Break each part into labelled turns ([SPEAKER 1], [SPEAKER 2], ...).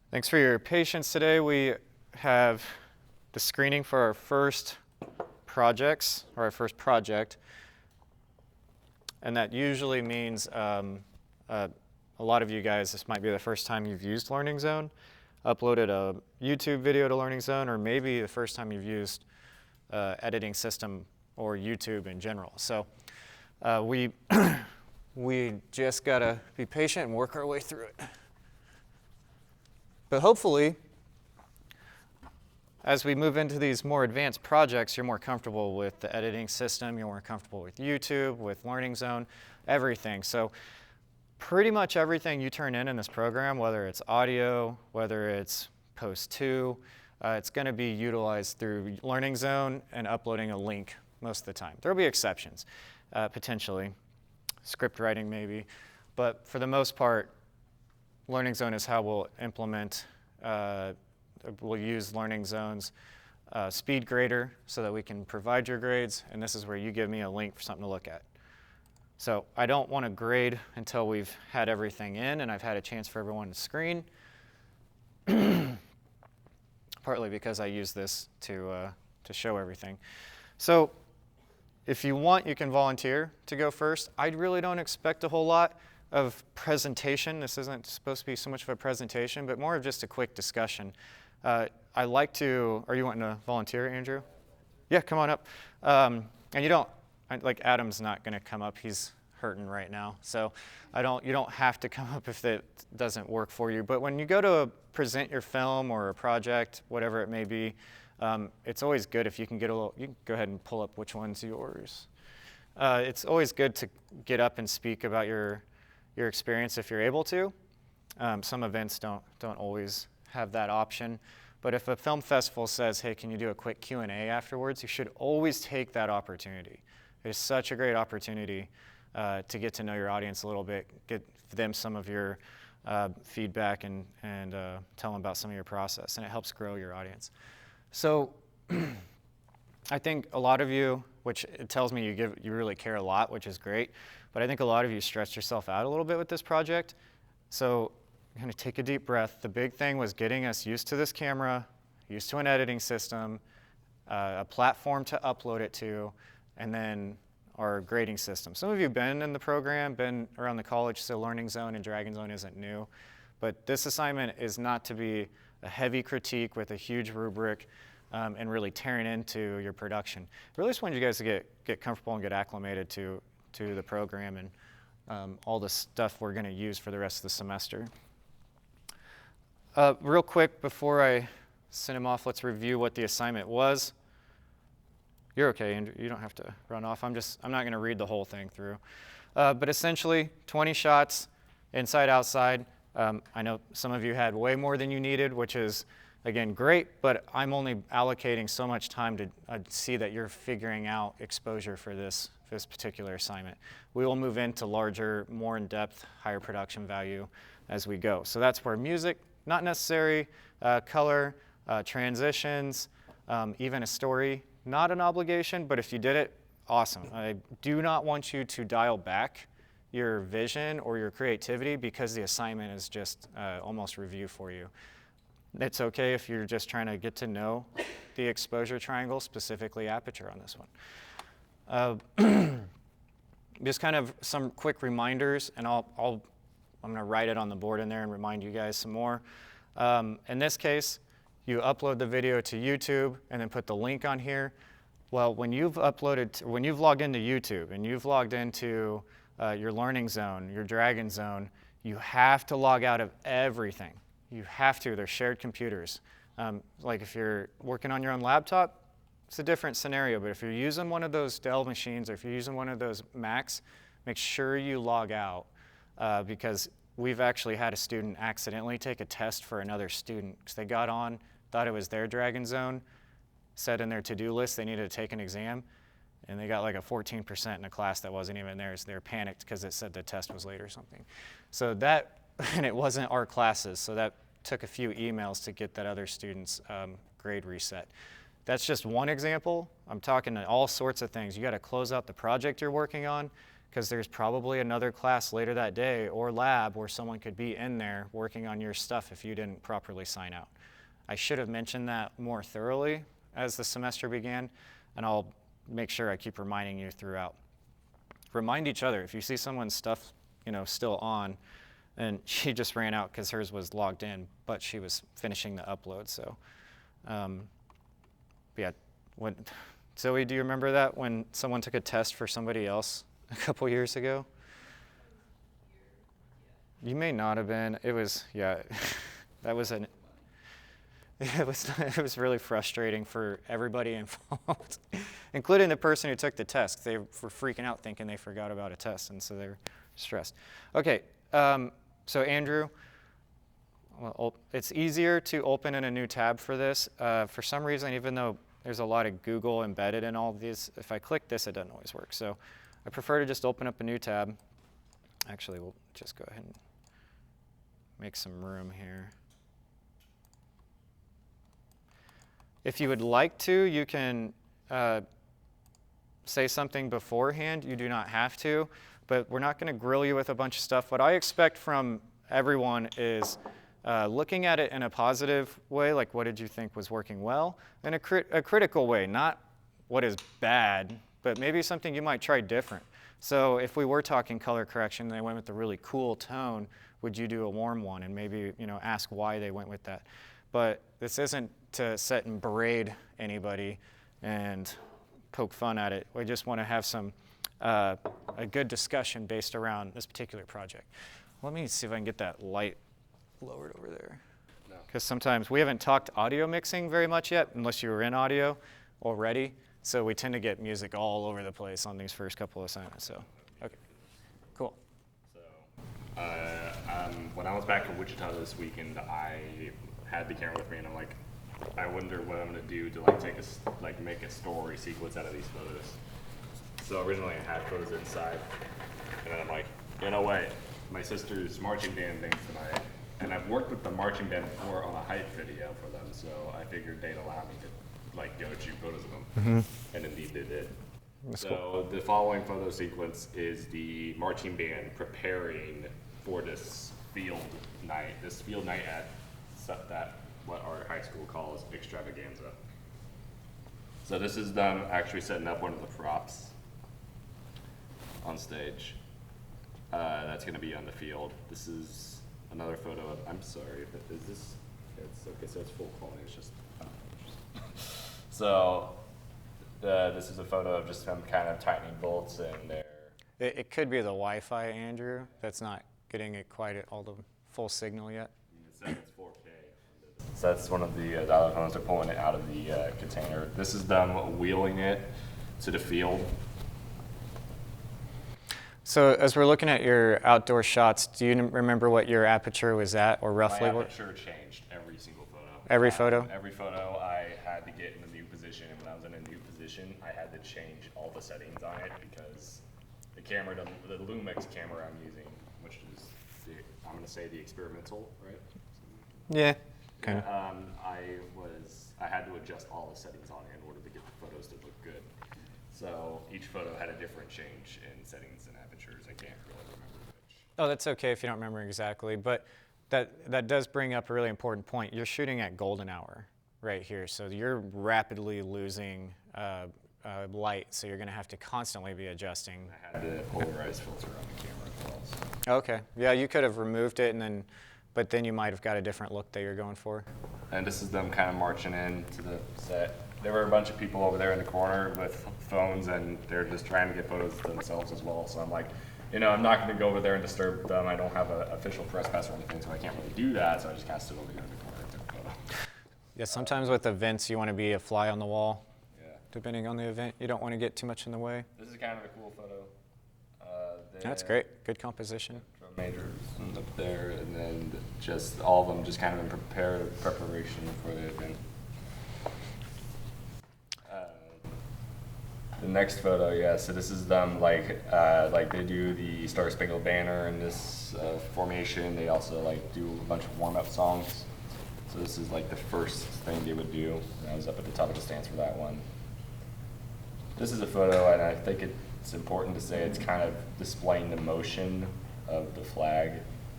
[SPEAKER 1] Thanks for your patience today. We have the screening for our first projects, or our first project. And that usually means a lot of you guys, this might be the first time you've used Learning Zone, uploaded a YouTube video to Learning Zone, or maybe the first time you've used editing system or YouTube in general. So we just gotta be patient and work our way through it. But hopefully, as we move into these more advanced projects, you're more comfortable with the editing system, you're more comfortable with YouTube, with Learning Zone, everything. So pretty much everything you turn in this program, whether it's audio, whether it's Post 2, it's going to be utilized through Learning Zone and uploading a link most of the time. There will be exceptions, potentially, script writing maybe, but for the most part, Learning Zone is how we'll implement, we'll use Learning Zone's speed grader so that we can provide your grades, and this is where you give me a link for something to look at. So I don't want to grade until we've had everything in and I've had a chance for everyone to screen, partly because I use this to show everything. So if you want, you can volunteer to go first. I really don't expect a whole lot of presentation. This isn't supposed to be so much of a presentation, but more of just a quick discussion. I like to, are you wanting to volunteer, Andrew? Yeah, come on up. And you don't, like Adam's not gonna come up, he's hurting right now. So you don't have to come up if it doesn't work for you. But when you go to present your film or a project, whatever it may be, it's always good if you can get a little, you can go ahead and pull up which one's yours. It's always good to get up and speak about your experience if you're able to. Some events don't always have that option, but if a film festival says, hey, can you do a quick Q&A afterwards, you should always take that opportunity. It is such a great opportunity to get to know your audience a little bit, get them some of your feedback and tell them about some of your process, and it helps grow your audience. So I think a lot of you, which it tells me you really care a lot, which is great, but I think a lot of you stretched yourself out a little bit with this project. So I'm going to take a deep breath. The big thing was getting us used to this camera, used to an editing system, a platform to upload it to, and then our grading system. Some of you have been in the program, been around the college, so Learning Zone and Dragon Zone isn't new. But this assignment is not to be a heavy critique with a huge rubric and really tearing into your production. I really just wanted you guys to get comfortable and get acclimated to the program and all the stuff we're going to use for the rest of the semester. Real quick, before I send him off, let's review what the assignment was. You're okay, Andrew. You don't have to run off. I'm not going to read the whole thing through. But essentially, 20 shots, inside, outside. I know some of you had way more than you needed, which is, again, great, but I'm only allocating so much time to see that you're figuring out exposure for this particular assignment. We will move into larger, more in-depth, higher production value as we go. So that's where music, not necessary, color, transitions, even a story, not an obligation, but if you did it, awesome. I do not want you to dial back your vision or your creativity because the assignment is just almost review for you. It's okay if you're just trying to get to know the exposure triangle, specifically aperture on this one. Just kind of some quick reminders, and I'm going to write it on the board in there and remind you guys some more. In this case, you upload the video to YouTube and then put the link on here. Well, when you've logged into YouTube and you've logged into your Learning Zone, your Dragon Zone, you have to log out of everything. You have to. They're shared computers. Like if you're working on your own laptop, it's a different scenario, but if you're using one of those Dell machines or if you're using one of those Macs, make sure you log out because we've actually had a student accidentally take a test for another student because they got on, thought it was their Dragon Zone, said in their to-do list they needed to take an exam, and they got like a 14% in a class that wasn't even theirs. They were panicked because it said the test was late or something. So that, and it wasn't our classes, so that took a few emails to get that other student's grade reset. That's just one example. I'm talking all sorts of things. You got to close out the project you're working on, because there's probably another class later that day or lab where someone could be in there working on your stuff if you didn't properly sign out. I should have mentioned that more thoroughly as the semester began, and I'll make sure I keep reminding you throughout. Remind each other if you see someone's stuff, still on, and she just ran out because hers was logged in, but she was finishing the upload. So, yeah. Zoe, do you remember that when someone took a test for somebody else a couple years ago? You may not have been. It was, yeah, that was it was really frustrating for everybody involved, including the person who took the test. They were freaking out thinking they forgot about a test, and so they were stressed. Okay, so Andrew, well, it's easier to open in a new tab for this. For some reason, even though there's a lot of Google embedded in all of these, if I click this, it doesn't always work. So I prefer to just open up a new tab. Actually, we'll just go ahead and make some room here. If you would like to, you can say something beforehand. You do not have to, but we're not going to grill you with a bunch of stuff. What I expect from everyone is looking at it in a positive way, like what did you think was working well, in a critical way, not what is bad, but maybe something you might try different. So if we were talking color correction and they went with a really cool tone, would you do a warm one? And maybe ask why they went with that. But this isn't to sit and berate anybody and poke fun at it. We just want to have some a good discussion based around this particular project. Let me see if I can get that light lowered over there. Because sometimes we haven't talked audio mixing very much yet, unless you were in audio already. So we tend to get music all over the place on these first couple of assignments. So, okay, cool.
[SPEAKER 2] So, when I was back in Wichita this weekend, I had the camera with me, and I'm like, I wonder what I'm gonna do to make a story sequence out of these photos. So originally I had photos inside, and then I'm like, wait, my sister's marching band thing's tonight, and I've worked with the marching band before on a hype video for them, so I figured they'd allow me to go shoot photos of them, and indeed they did.
[SPEAKER 1] That's
[SPEAKER 2] so
[SPEAKER 1] cool.
[SPEAKER 2] The following photo sequence is the marching band preparing for this field night at what our high school calls extravaganza. So this is them actually setting up one of the props on stage. That's going to be on the field. This is another photo of, I'm sorry, is this, it's okay, so it's full quality, it's just, so this is a photo of just them kind of tightening bolts in there.
[SPEAKER 1] It could be the Wi-Fi, Andrew, that's not getting it quite at all the full signal yet.
[SPEAKER 2] It says it's 4K. So that's one of the xylophones. They're pulling it out of the container. This is them wheeling it to the field.
[SPEAKER 1] So as we're looking at your outdoor shots, do you remember what your aperture was at, or roughly
[SPEAKER 2] My
[SPEAKER 1] what?
[SPEAKER 2] aperture changed every single photo.
[SPEAKER 1] Every photo?
[SPEAKER 2] Every photo I had to get in a new position, and when I was in a new position, I had to change all the settings on it because the camera, the Lumix camera I'm using, which is, I'm going to say the experimental, right?
[SPEAKER 1] Yeah. Okay.
[SPEAKER 2] I had to adjust all the settings on it in order to get the photos to look good. So each photo had a different change in settings and apertures. I can't really remember which.
[SPEAKER 1] Oh, that's okay if you don't remember exactly, but that does bring up a really important point. You're shooting at golden hour right here, so you're rapidly losing light, so you're going to have to constantly be adjusting.
[SPEAKER 2] I had the polarized filter on the camera as well. So.
[SPEAKER 1] Okay. Yeah, you could have removed it, but then you might have got a different look that you're going for.
[SPEAKER 2] And this is them kind of marching in to the set. There were a bunch of people over there in the corner with phones, and they're just trying to get photos of themselves as well. So I'm like, I'm not going to go over there and disturb them. I don't have an official press pass or anything, so I can't really do that. So I just kind of stood over here in the corner and took a photo.
[SPEAKER 1] Yeah, sometimes with events, you want to be a fly on the wall.
[SPEAKER 2] Yeah.
[SPEAKER 1] Depending on the event, you don't want to get too much in the way.
[SPEAKER 2] This is kind of a cool photo.
[SPEAKER 1] That's great. Good composition.
[SPEAKER 2] Drum majors up there, and then just all of them just kind of in preparation for the event. The next photo, yeah, so this is them like they do the Star Spangled Banner in this formation. They also do a bunch of warm-up songs. So this is the first thing they would do. And I was up at the top of the stands for that one. This is a photo, and I think it it's important to say it's kind of displaying the motion of the flag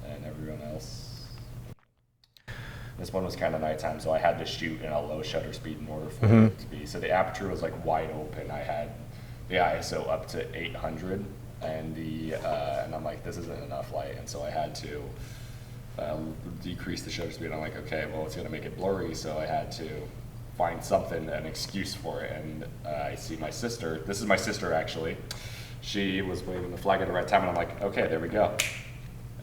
[SPEAKER 2] and everyone else. This one was kind of nighttime, so I had to shoot in a low shutter speed in order for it to be. So the aperture was like wide open. I had the ISO up to 800, and and I'm like, this isn't enough light, and so I had to decrease the shutter speed. I'm like, okay, well, it's gonna make it blurry, so I had to find something, an excuse for it. And I see my sister. This is my sister actually. She was waving the flag at the right time, and I'm like, okay, there we go.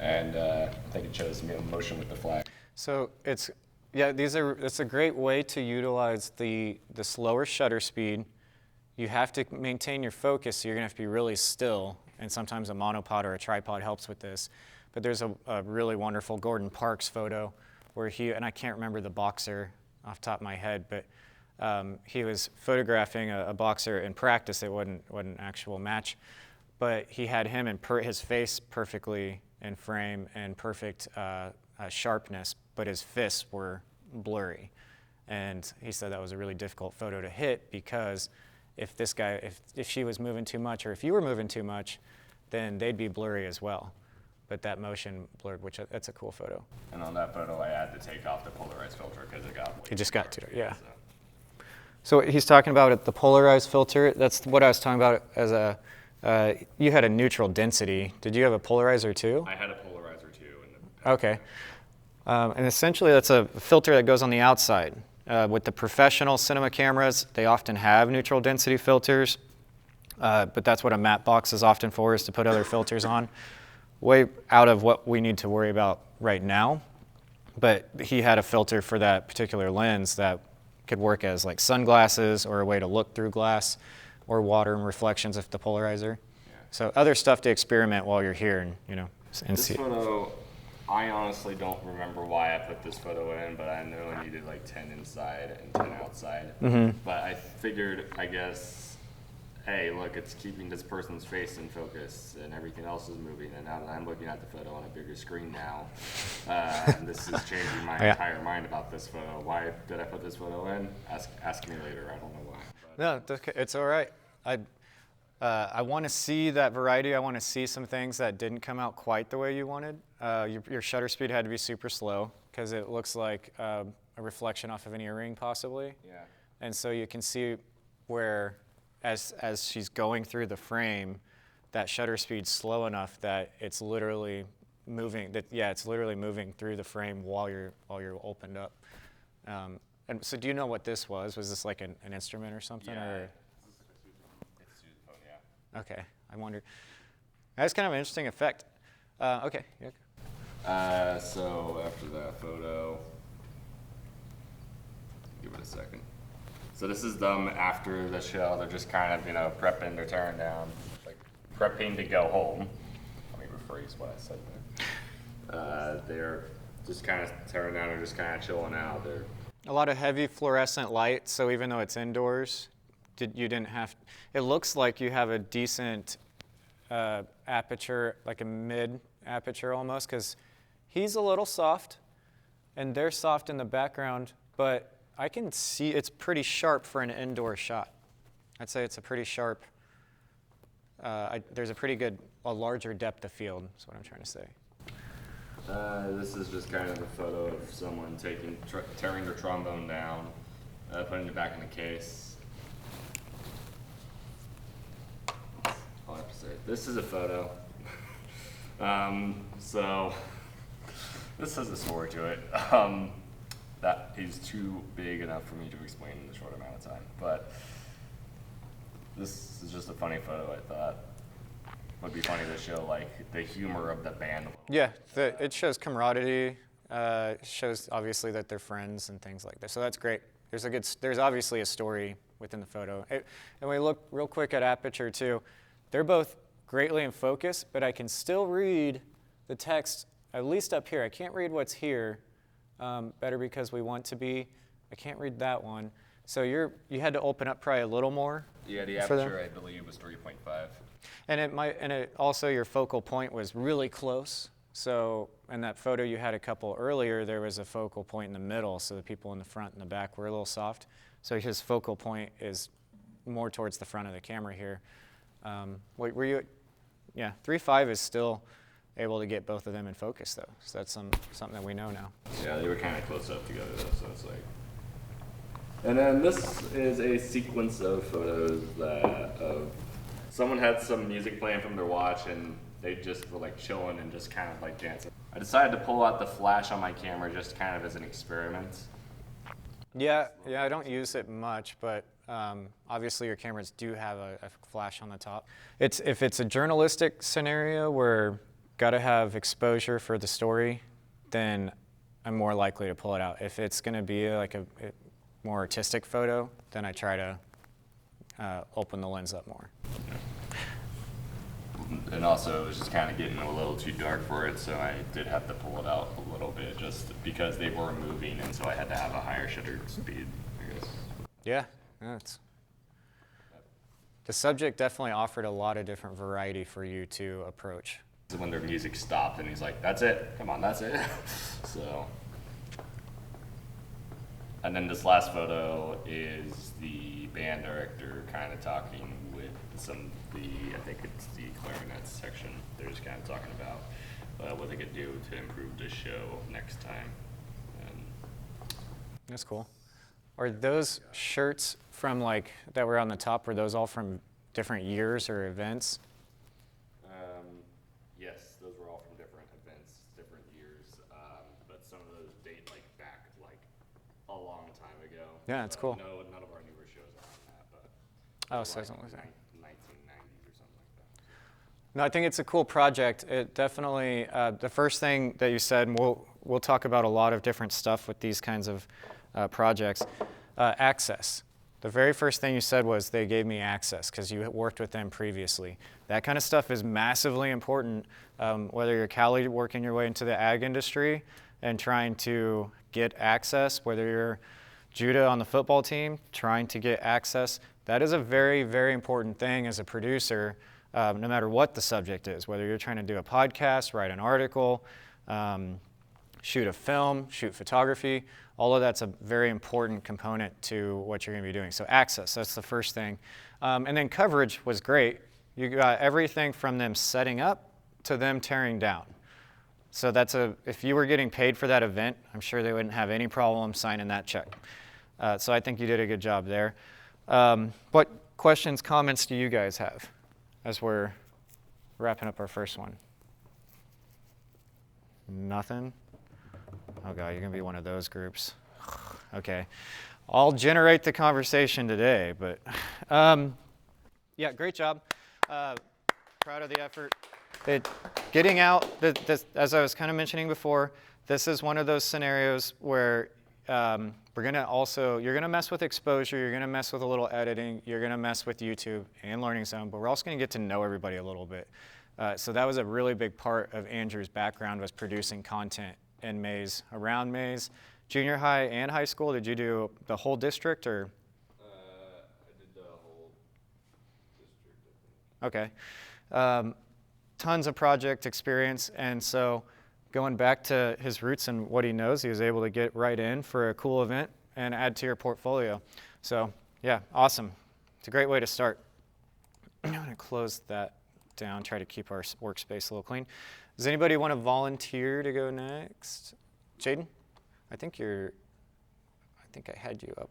[SPEAKER 2] And I think it shows me in motion with the flag.
[SPEAKER 1] So it's a great way to utilize the slower shutter speed. You have to maintain your focus, so you're gonna have to be really still, and sometimes a monopod or a tripod helps with this. But there's a really wonderful Gordon Parks photo where and I can't remember the boxer off the top of my head, but he was photographing a boxer in practice. It wasn't an actual match, but he had him in his face perfectly in frame and perfect sharpness, but his fists were blurry. And he said that was a really difficult photo to hit because if she was moving too much or if you were moving too much, then they'd be blurry as well. But that motion blurred, that's a cool photo.
[SPEAKER 2] And on that photo, I had to take off the polarized filter because it got way
[SPEAKER 1] It just
[SPEAKER 2] too
[SPEAKER 1] got too
[SPEAKER 2] dark,
[SPEAKER 1] dark, yeah.
[SPEAKER 2] So.
[SPEAKER 1] So he's talking about the polarized filter. That's what I was talking about as you had a neutral density. Did you have a polarizer too?
[SPEAKER 2] I had a polarizer too.
[SPEAKER 1] Okay. And essentially that's a filter that goes on the outside. With the professional cinema cameras, they often have neutral density filters, but that's what a matte box is often for, is to put other filters on. Way out of what we need to worry about right now, but he had a filter for that particular lens that could work as like sunglasses or a way to look through glass or water and reflections of the polarizer. Yeah. So other stuff to experiment while you're here and
[SPEAKER 2] This photo, I honestly don't remember why I put this photo in, but I know I needed like 10 inside and 10 outside.
[SPEAKER 1] Mm-hmm.
[SPEAKER 2] But I figured, I guess, hey, look, it's keeping this person's face in focus and everything else is moving. And now that I'm looking at the photo on a bigger screen now, this is changing my entire mind about this photo. Why did I put this photo in? Ask me later. I don't know why. But.
[SPEAKER 1] No, it's all right. I want to see that variety. I want to see some things that didn't come out quite the way you wanted. Your shutter speed had to be super slow because it looks like a reflection off of an earring possibly.
[SPEAKER 2] Yeah.
[SPEAKER 1] And so you can see where, as she's going through the frame, that shutter speed's slow enough that it's literally moving. It's literally moving through the frame while you're opened up. And so, do you know what this was? Was this like an instrument or something?
[SPEAKER 2] Yeah.
[SPEAKER 1] Or?
[SPEAKER 2] It's a sousaphone, yeah.
[SPEAKER 1] Okay, I wonder. That's kind of an interesting effect. Okay.
[SPEAKER 2] So after that photo, give it a second. So this is them after the show. They're just kind of, prepping their turn down, like prepping to go home. Let me rephrase what I said there. They're just kind of tearing down and just kind of chilling out. They're
[SPEAKER 1] A lot of heavy fluorescent light, so even though it's indoors, you didn't have, it looks like you have a decent aperture, like a mid aperture almost, because he's a little soft and they're soft in the background, but I can see it's pretty sharp for an indoor shot. I'd say it's a pretty sharp, there's a larger depth of field, is what I'm trying to say.
[SPEAKER 2] This is just kind of a photo of someone tearing their trombone down, putting it back in the case. I'll have to say, this is a photo. So this has a story to it. That is too big enough for me to explain in a short amount of time. But this is just a funny photo, I thought. Would be funny to show like the humor of the band.
[SPEAKER 1] Yeah, it shows camaraderie. It shows obviously that they're friends and things like that. So that's great. There's obviously a story within the photo. And we look real quick at aperture too. They're both greatly in focus, but I can still read the text at least up here. I can't read what's here. Better because we want to be. I can't read that one. So you had to open up probably a little more.
[SPEAKER 2] Yeah, the aperture I believe was 3.5.
[SPEAKER 1] And also your focal point was really close. So in that photo you had a couple earlier, there was a focal point in the middle, so the people in the front and the back were a little soft. So his focal point is more towards the front of the camera here. Were you? Yeah, 3.5 is still able to get both of them in focus though. So that's something that we know now.
[SPEAKER 2] Yeah, they were kind of close up together though, so it's like. And then this is a sequence of photos that someone had some music playing from their watch and they just were like chilling and just kind of like dancing. I decided to pull out the flash on my camera just kind of as an experiment.
[SPEAKER 1] Yeah, I don't use it much, but obviously your cameras do have a flash on the top. If it's a journalistic scenario where gotta have exposure for the story, then I'm more likely to pull it out. If it's gonna be like a more artistic photo, then I try to open the lens up more.
[SPEAKER 2] And also it was just kind of getting a little too dark for it, so I did have to pull it out a little bit just because they were moving, and so I had to have a higher shutter speed, I guess.
[SPEAKER 1] Yeah, the subject definitely offered a lot of different variety for you to approach.
[SPEAKER 2] When their music stopped and he's like, that's it, come on, that's it. So. And then this last photo is the band director kind of talking with I think it's the clarinet section. They're just kind of talking about what they could do to improve the show next time.
[SPEAKER 1] That's cool. Are those shirts from that were on the top, were those all from different years or events?
[SPEAKER 2] Yes, those were all from different events, different years, but some of those date back a long time ago.
[SPEAKER 1] Yeah, that's cool.
[SPEAKER 2] No, none of our newer shows are on that, but
[SPEAKER 1] Oh, so it doesn't look like
[SPEAKER 2] 1990s or something like that.
[SPEAKER 1] No, I think it's a cool project. It definitely, the first thing that you said, and we'll talk about a lot of different stuff with these kinds of projects, access. The very first thing you said was they gave me access because you had worked with them previously. That kind of stuff is massively important, whether you're Callie working your way into the ag industry and trying to get access, whether you're Judah on the football team trying to get access. That is a very, very important thing as a producer, no matter what the subject is, whether you're trying to do a podcast, write an article, shoot a film, shoot photography. All of that's a very important component to what you're going to be doing. So access, that's the first thing. And then coverage was great. You got everything from them setting up to them tearing down. So if you were getting paid for that event, I'm sure they wouldn't have any problem signing that check. So I think you did a good job there. What questions, comments do you guys have as we're wrapping up our first one? Nothing? Oh God, you're gonna be one of those groups. Okay, I'll generate the conversation today, but yeah, great job. Proud of the effort. Getting out, as I was kind of mentioning before, this is one of those scenarios where you're gonna mess with exposure, you're gonna mess with a little editing, you're gonna mess with YouTube and Learning Zone, but we're also gonna get to know everybody a little bit. So that was a really big part of Andrew's background, was producing content in Mays, around Mays. Junior high and high school, did you do the whole district or?
[SPEAKER 2] I did the whole district, I think.
[SPEAKER 1] Okay. Tons of project experience, and so going back to his roots and what he knows, he was able to get right in for a cool event and add to your portfolio. So yeah, awesome. It's a great way to start. I'm gonna close that down, try to keep our workspace a little clean. Does anybody want to volunteer to go next? Jaden? I think I had you up.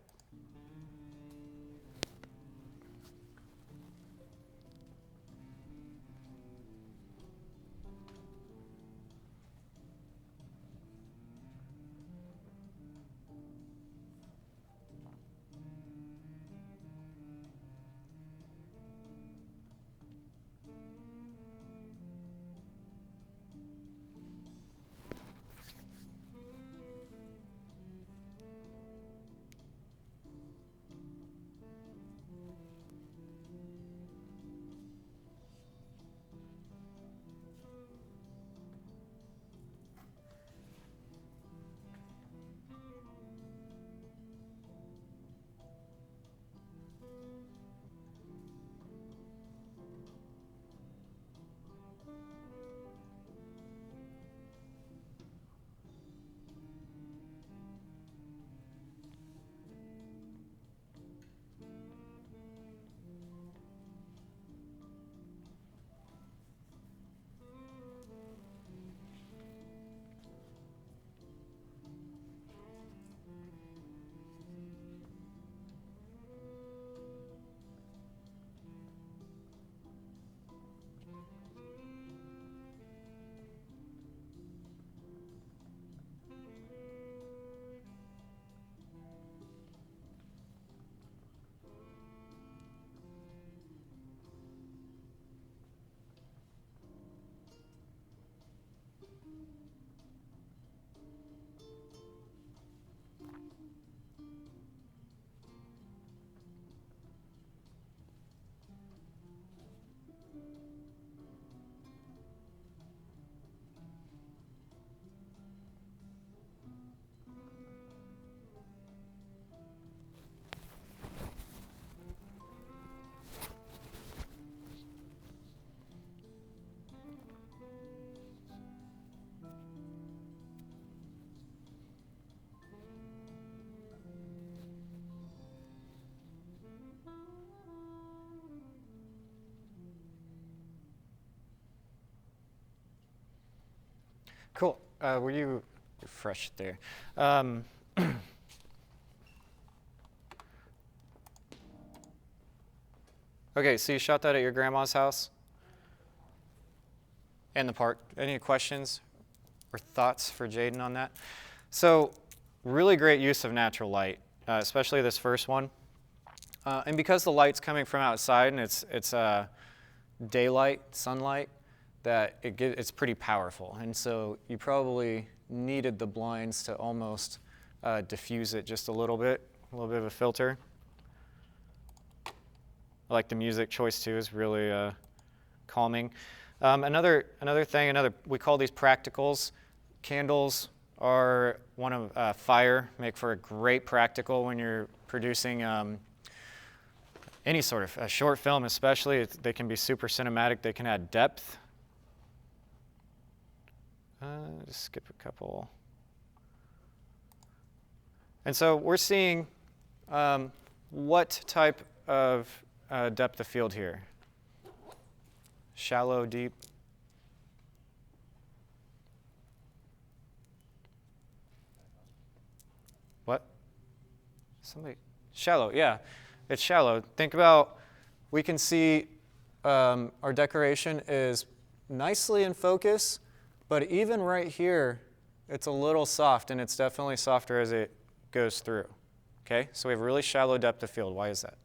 [SPEAKER 1] were you fresh there? Okay, so you shot that at your grandma's house? In the park. Any questions or thoughts for Jaden on that? So, really great use of natural light, especially this first one. And because the light's coming from outside and it's daylight, sunlight, that it's pretty powerful. And so you probably needed the blinds to almost diffuse it just a little bit of a filter. I like the music choice too, is really calming. Another thing, we call these practicals. Candles are one of fire, make for a great practical when you're producing any sort of a short film, especially. They can be super cinematic. They can add depth. Just skip a couple. And so we're seeing what type of depth of field here? Shallow, deep? What? Shallow, yeah. It's shallow. Think about, we can see our decoration is nicely in focus, but even right here, it's a little soft, and it's definitely softer as it goes through. Okay, so we have really shallow depth of field. Why is that?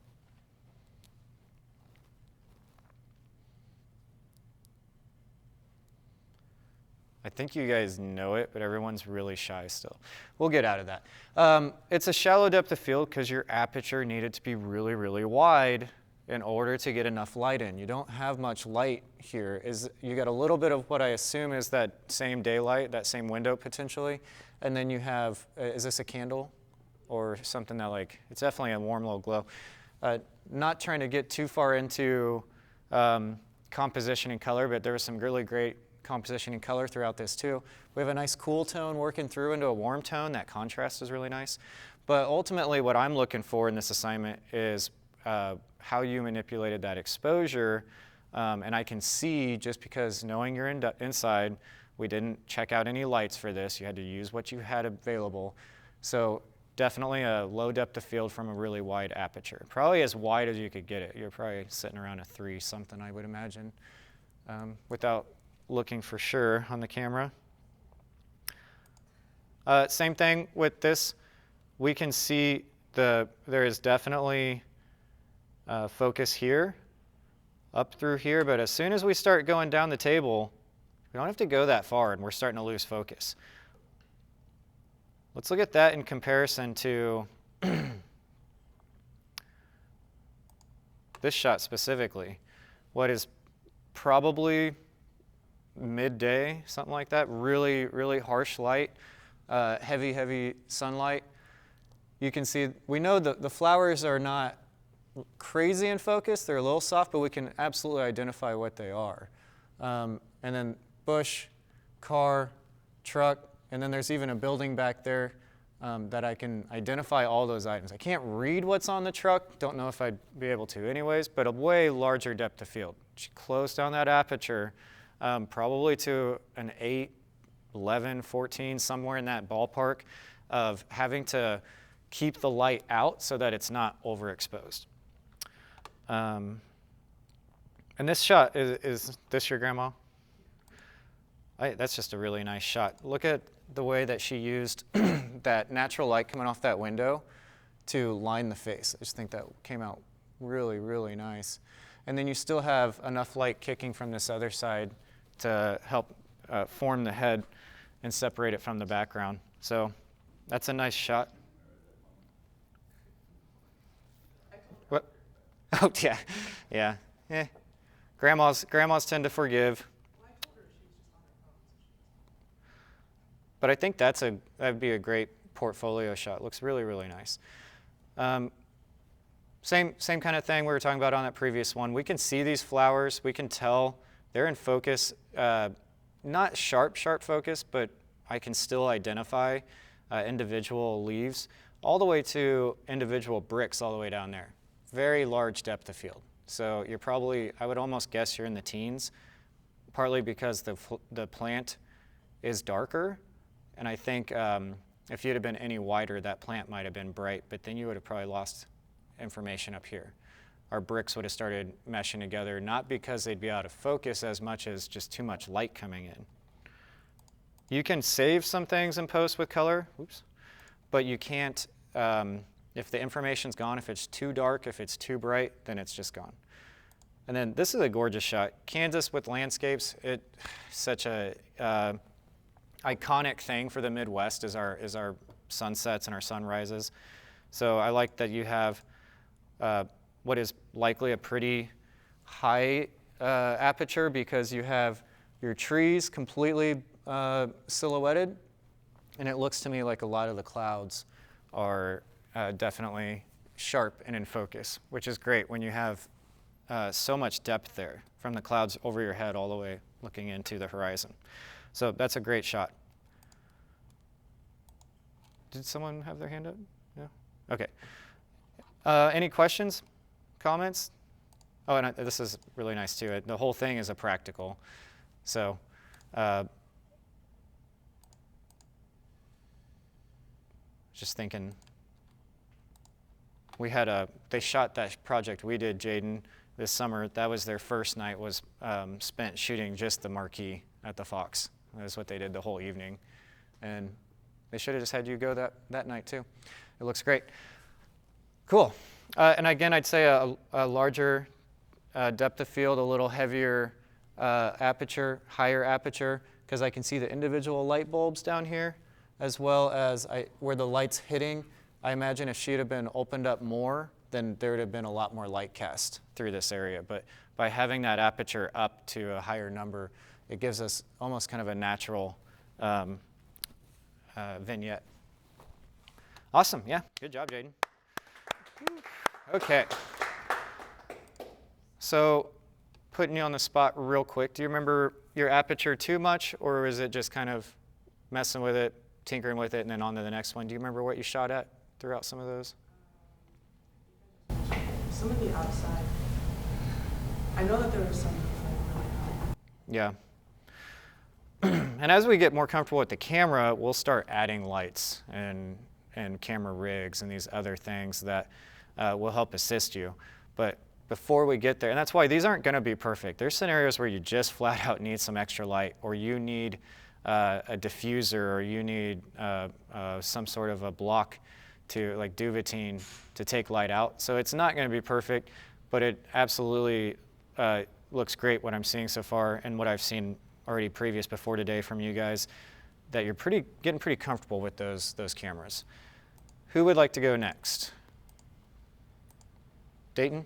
[SPEAKER 1] I think you guys know it, but everyone's really shy still. We'll get out of that. It's a shallow depth of field because your aperture needed to be really, really wide in order to get enough light in. You don't have much light here. You got a little bit of what I assume is that same daylight, that same window potentially, and then you have, is this a candle or something that it's definitely a warm little glow. Not trying to get too far into composition and color, but there was some really great composition and color throughout this too. We have a nice cool tone working through into a warm tone. That contrast is really nice. But ultimately what I'm looking for in this assignment is how you manipulated that exposure. And I can see, just because knowing you're inside, we didn't check out any lights for this. You had to use what you had available. So definitely a low depth of field from a really wide aperture. Probably as wide as you could get it. You're probably sitting around a 3 something, I would imagine, without looking for sure on the camera. Same thing with this. We can see there is definitely focus here, up through here, but as soon as we start going down the table, we don't have to go that far and we're starting to lose focus. Let's look at that in comparison to this shot specifically. What is probably midday, something like that, really, really harsh light, heavy sunlight. You can see, we know that the flowers are not crazy in focus, they're a little soft, but we can absolutely identify what they are. And then bush, car, truck, and then there's even a building back there that I can identify all those items. I can't read what's on the truck, don't know if I'd be able to anyways, but a way larger depth of field. Close down that aperture, probably to an 8, 11, 14, somewhere in that ballpark of having to keep the light out so that it's not overexposed. And this shot, is this your grandma? That's just a really nice shot. Look at the way that she used that natural light coming off that window to line the face. I just think that came out really, really nice. And then you still have enough light kicking from this other side to help form the head and separate it from the background. So that's a nice shot. What? Oh, yeah. Grandmas tend to forgive. But I think that'd be a great portfolio shot. Looks really, really nice. Same kind of thing we were talking about on that previous one. We can see these flowers. We can tell they're in focus. Not sharp focus, but I can still identify individual leaves all the way to individual bricks all the way down there. Very large depth of field. So you're probably, I would almost guess you're in the teens, partly because the plant is darker And I think if you'd have been any wider, that plant might have been bright, but then you would have probably lost information up here. Our bricks would have started meshing together, not because they'd be out of focus as much as just too much light coming in. You can save some things in post with color, oops, but you can't, if the information's gone, if it's too dark, if it's too bright, then it's just gone. And then this is a gorgeous shot. Kansas with landscapes, it's such a iconic thing for the Midwest is our sunsets and our sunrises. So I like that you have what is likely a pretty high aperture because you have your trees completely silhouetted, and it looks to me like a lot of the clouds are definitely sharp and in focus, which is great when you have so much depth there from the clouds over your head all the way looking into the horizon. So that's a great shot. Did someone have their hand up? Yeah? Okay. Any questions, comments? Oh, and this is really nice too. The whole thing is a practical. So just thinking, they shot that project we did, Jaden, this summer. That was their first night, was spent shooting just the marquee at the Fox. That's what they did the whole evening. And they should have just had you go that night too. It looks great. Cool. And again, I'd say a larger depth of field, a little heavier aperture, higher aperture, because I can see the individual light bulbs down here, as well as where the light's hitting. I imagine if she'd have been opened up more, then there would have been a lot more light cast through this area. But by having that aperture up to a higher number, it gives us almost kind of a natural vignette. Awesome. Yeah. Good job, Jaden. Okay. So putting you on the spot real quick, do you remember your aperture too much, or is it just kind of messing with it, tinkering with it, and then on to the next one? Do you remember what you shot at throughout some of those?
[SPEAKER 3] Some of the outside. I know that there was some really high.
[SPEAKER 1] Yeah. And as we get more comfortable with the camera, we'll start adding lights and camera rigs and these other things that will help assist you. But before we get there, and that's why these aren't going to be perfect. There's scenarios where you just flat out need some extra light, or you need a diffuser, or you need some sort of a block to, like Duvetine, to take light out. So it's not going to be perfect, but it absolutely looks great what I'm seeing so far, and what I've seen already previous before today from you guys, that you're getting pretty comfortable with those cameras. Who would like to go next? Dayton?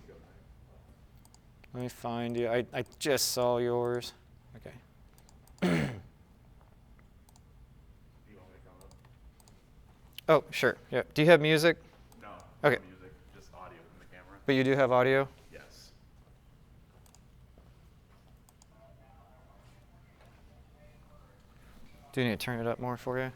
[SPEAKER 1] Let me find you. I just saw yours. Okay.
[SPEAKER 2] Do you want me to come up?
[SPEAKER 1] Oh, sure. Yeah. Do you have music?
[SPEAKER 2] No.
[SPEAKER 1] Okay.
[SPEAKER 2] No music, just audio from the camera.
[SPEAKER 1] But you do have audio?
[SPEAKER 2] Yes.
[SPEAKER 1] Do you need to turn it up more for you?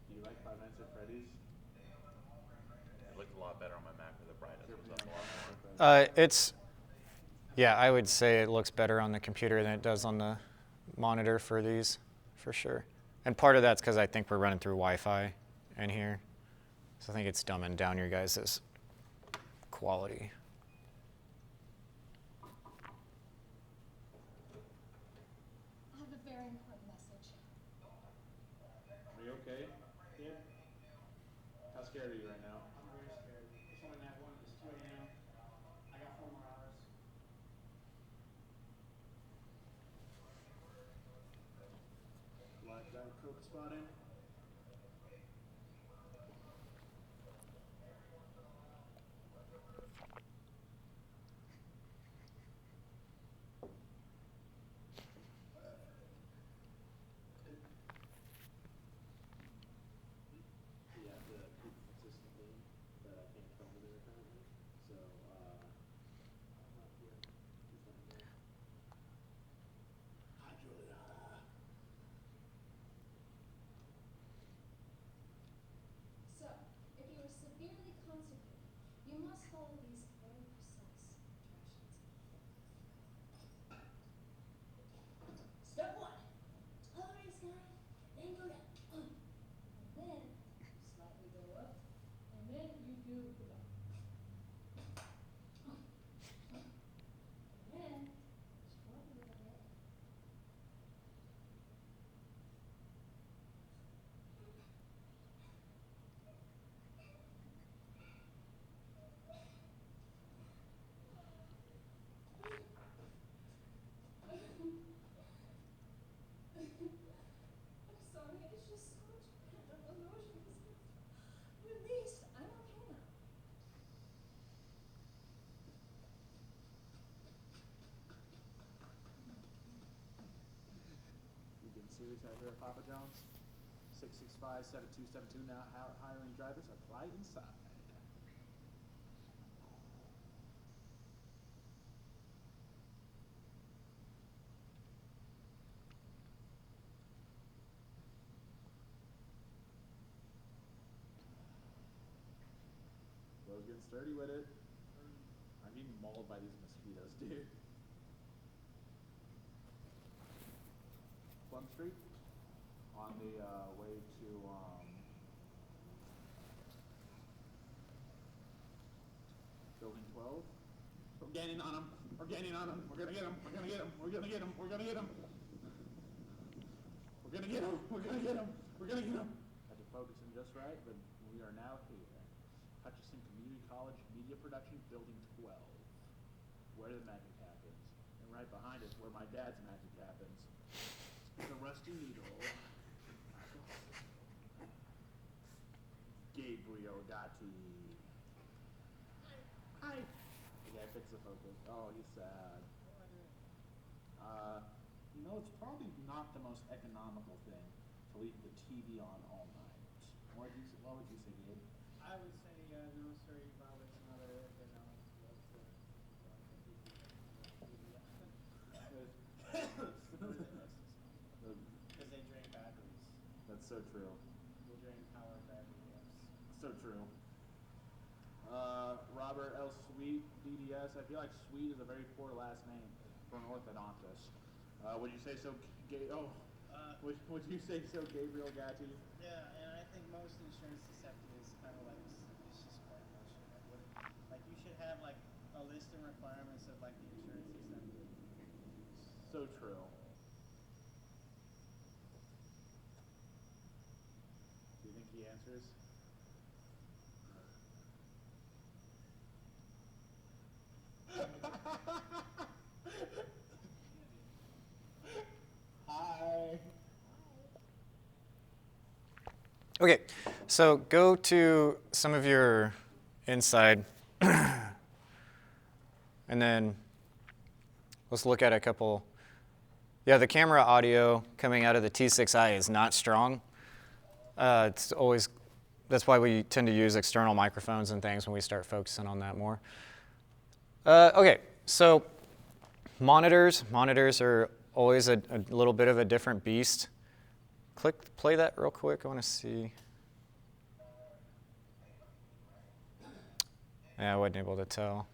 [SPEAKER 2] Do you like Five Nights at Freddy's? It looked a lot better on my Mac with the brightness was up a lot more.
[SPEAKER 1] Yeah, I would say it looks better on the computer than it does on the monitor for these, for sure. And part of that's because I think we're running through Wi-Fi in here. So I think it's dumbing down your guys' quality.
[SPEAKER 4] I have a very important message.
[SPEAKER 5] Are you okay, kid? How scared are you right now?
[SPEAKER 3] I'm very scared. It's only night one. It's 2 a.m. I got 4 more hours.
[SPEAKER 5] Live down coke spotting? You have to keep consistently that I can't come to there currently. So, I'm not here. series out here at Papa John's. 665-7272 now hiring drivers. Apply inside. Bro's getting sturdy with it. I'm getting mauled by these mosquitoes, dude. Plum Street on the way to Building 12. We're gaining on them. We're gaining on them. We're gonna get them. We're gonna get them. We're gonna get them. We're gonna get them. We're gonna get them. We're gonna get them. We're gonna get them. Had to focus in just right, but we are now here. Hutchinson Community College Media Production, Building 12, where the magic happens. And right behind us, where my dad's magic happens, the Rusty Needle. Gabriel Gatti. Hi. The guy fixed the focus. Oh, he's sad. You know, it's probably not the most economical thing to leave the TV on all night. What would you say, Gabe?
[SPEAKER 6] I would say, no, sir, Robert's not a economic because they drain batteries.
[SPEAKER 5] That's so true.
[SPEAKER 6] They drain power battery, yes.
[SPEAKER 5] So true. Robert L. Sweet, DDS. I feel like Sweet is a very poor last name for an orthodontist. Would you say so, would you say so, Gabriel Gatti?
[SPEAKER 6] Yeah, and I think most insurance deceptive is kind of like, it's just quite bullshit. Like, you should have, like, a list of requirements of, like, the insurance deceptive.
[SPEAKER 5] So true. Do you think he answers? Hi.
[SPEAKER 1] Okay, so go to some of your inside, and then let's look at a couple. Yeah, the camera audio coming out of the T6i is not strong. It's always, that's why we tend to use external microphones and things when we start focusing on that more. Okay, so monitors are always a little bit of a different beast. Play that real quick. I want to see. Yeah, I wasn't able to tell.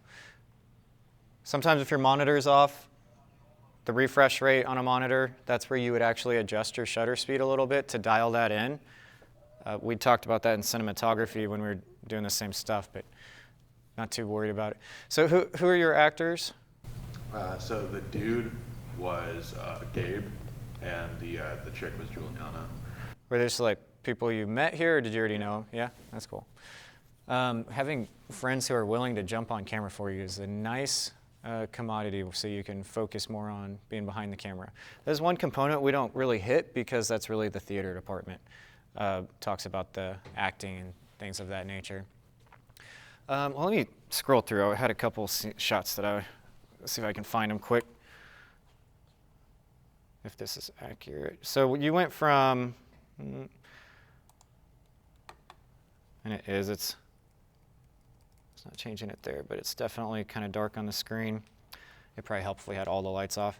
[SPEAKER 1] Sometimes if your monitor is off, the refresh rate on a monitor, that's where you would actually adjust your shutter speed a little bit to dial that in. We talked about that in cinematography when we were doing the same stuff, but not too worried about it. So who are your actors?
[SPEAKER 7] So the dude was Gabe, and the chick was Juliana.
[SPEAKER 1] Were they just like people you met here, or did you already know? Yeah, that's cool. Having friends who are willing to jump on camera for you is a nice commodity, so you can focus more on being behind the camera. There's one component we don't really hit because that's really the theater department. Talks about the acting and things of that nature. Well, let me scroll through. I had a couple shots that let's see if I can find them quick. If this is accurate. So you went from, and it is, it's not changing it there, but it's definitely kind of dark on the screen. It probably helped if we had all the lights off.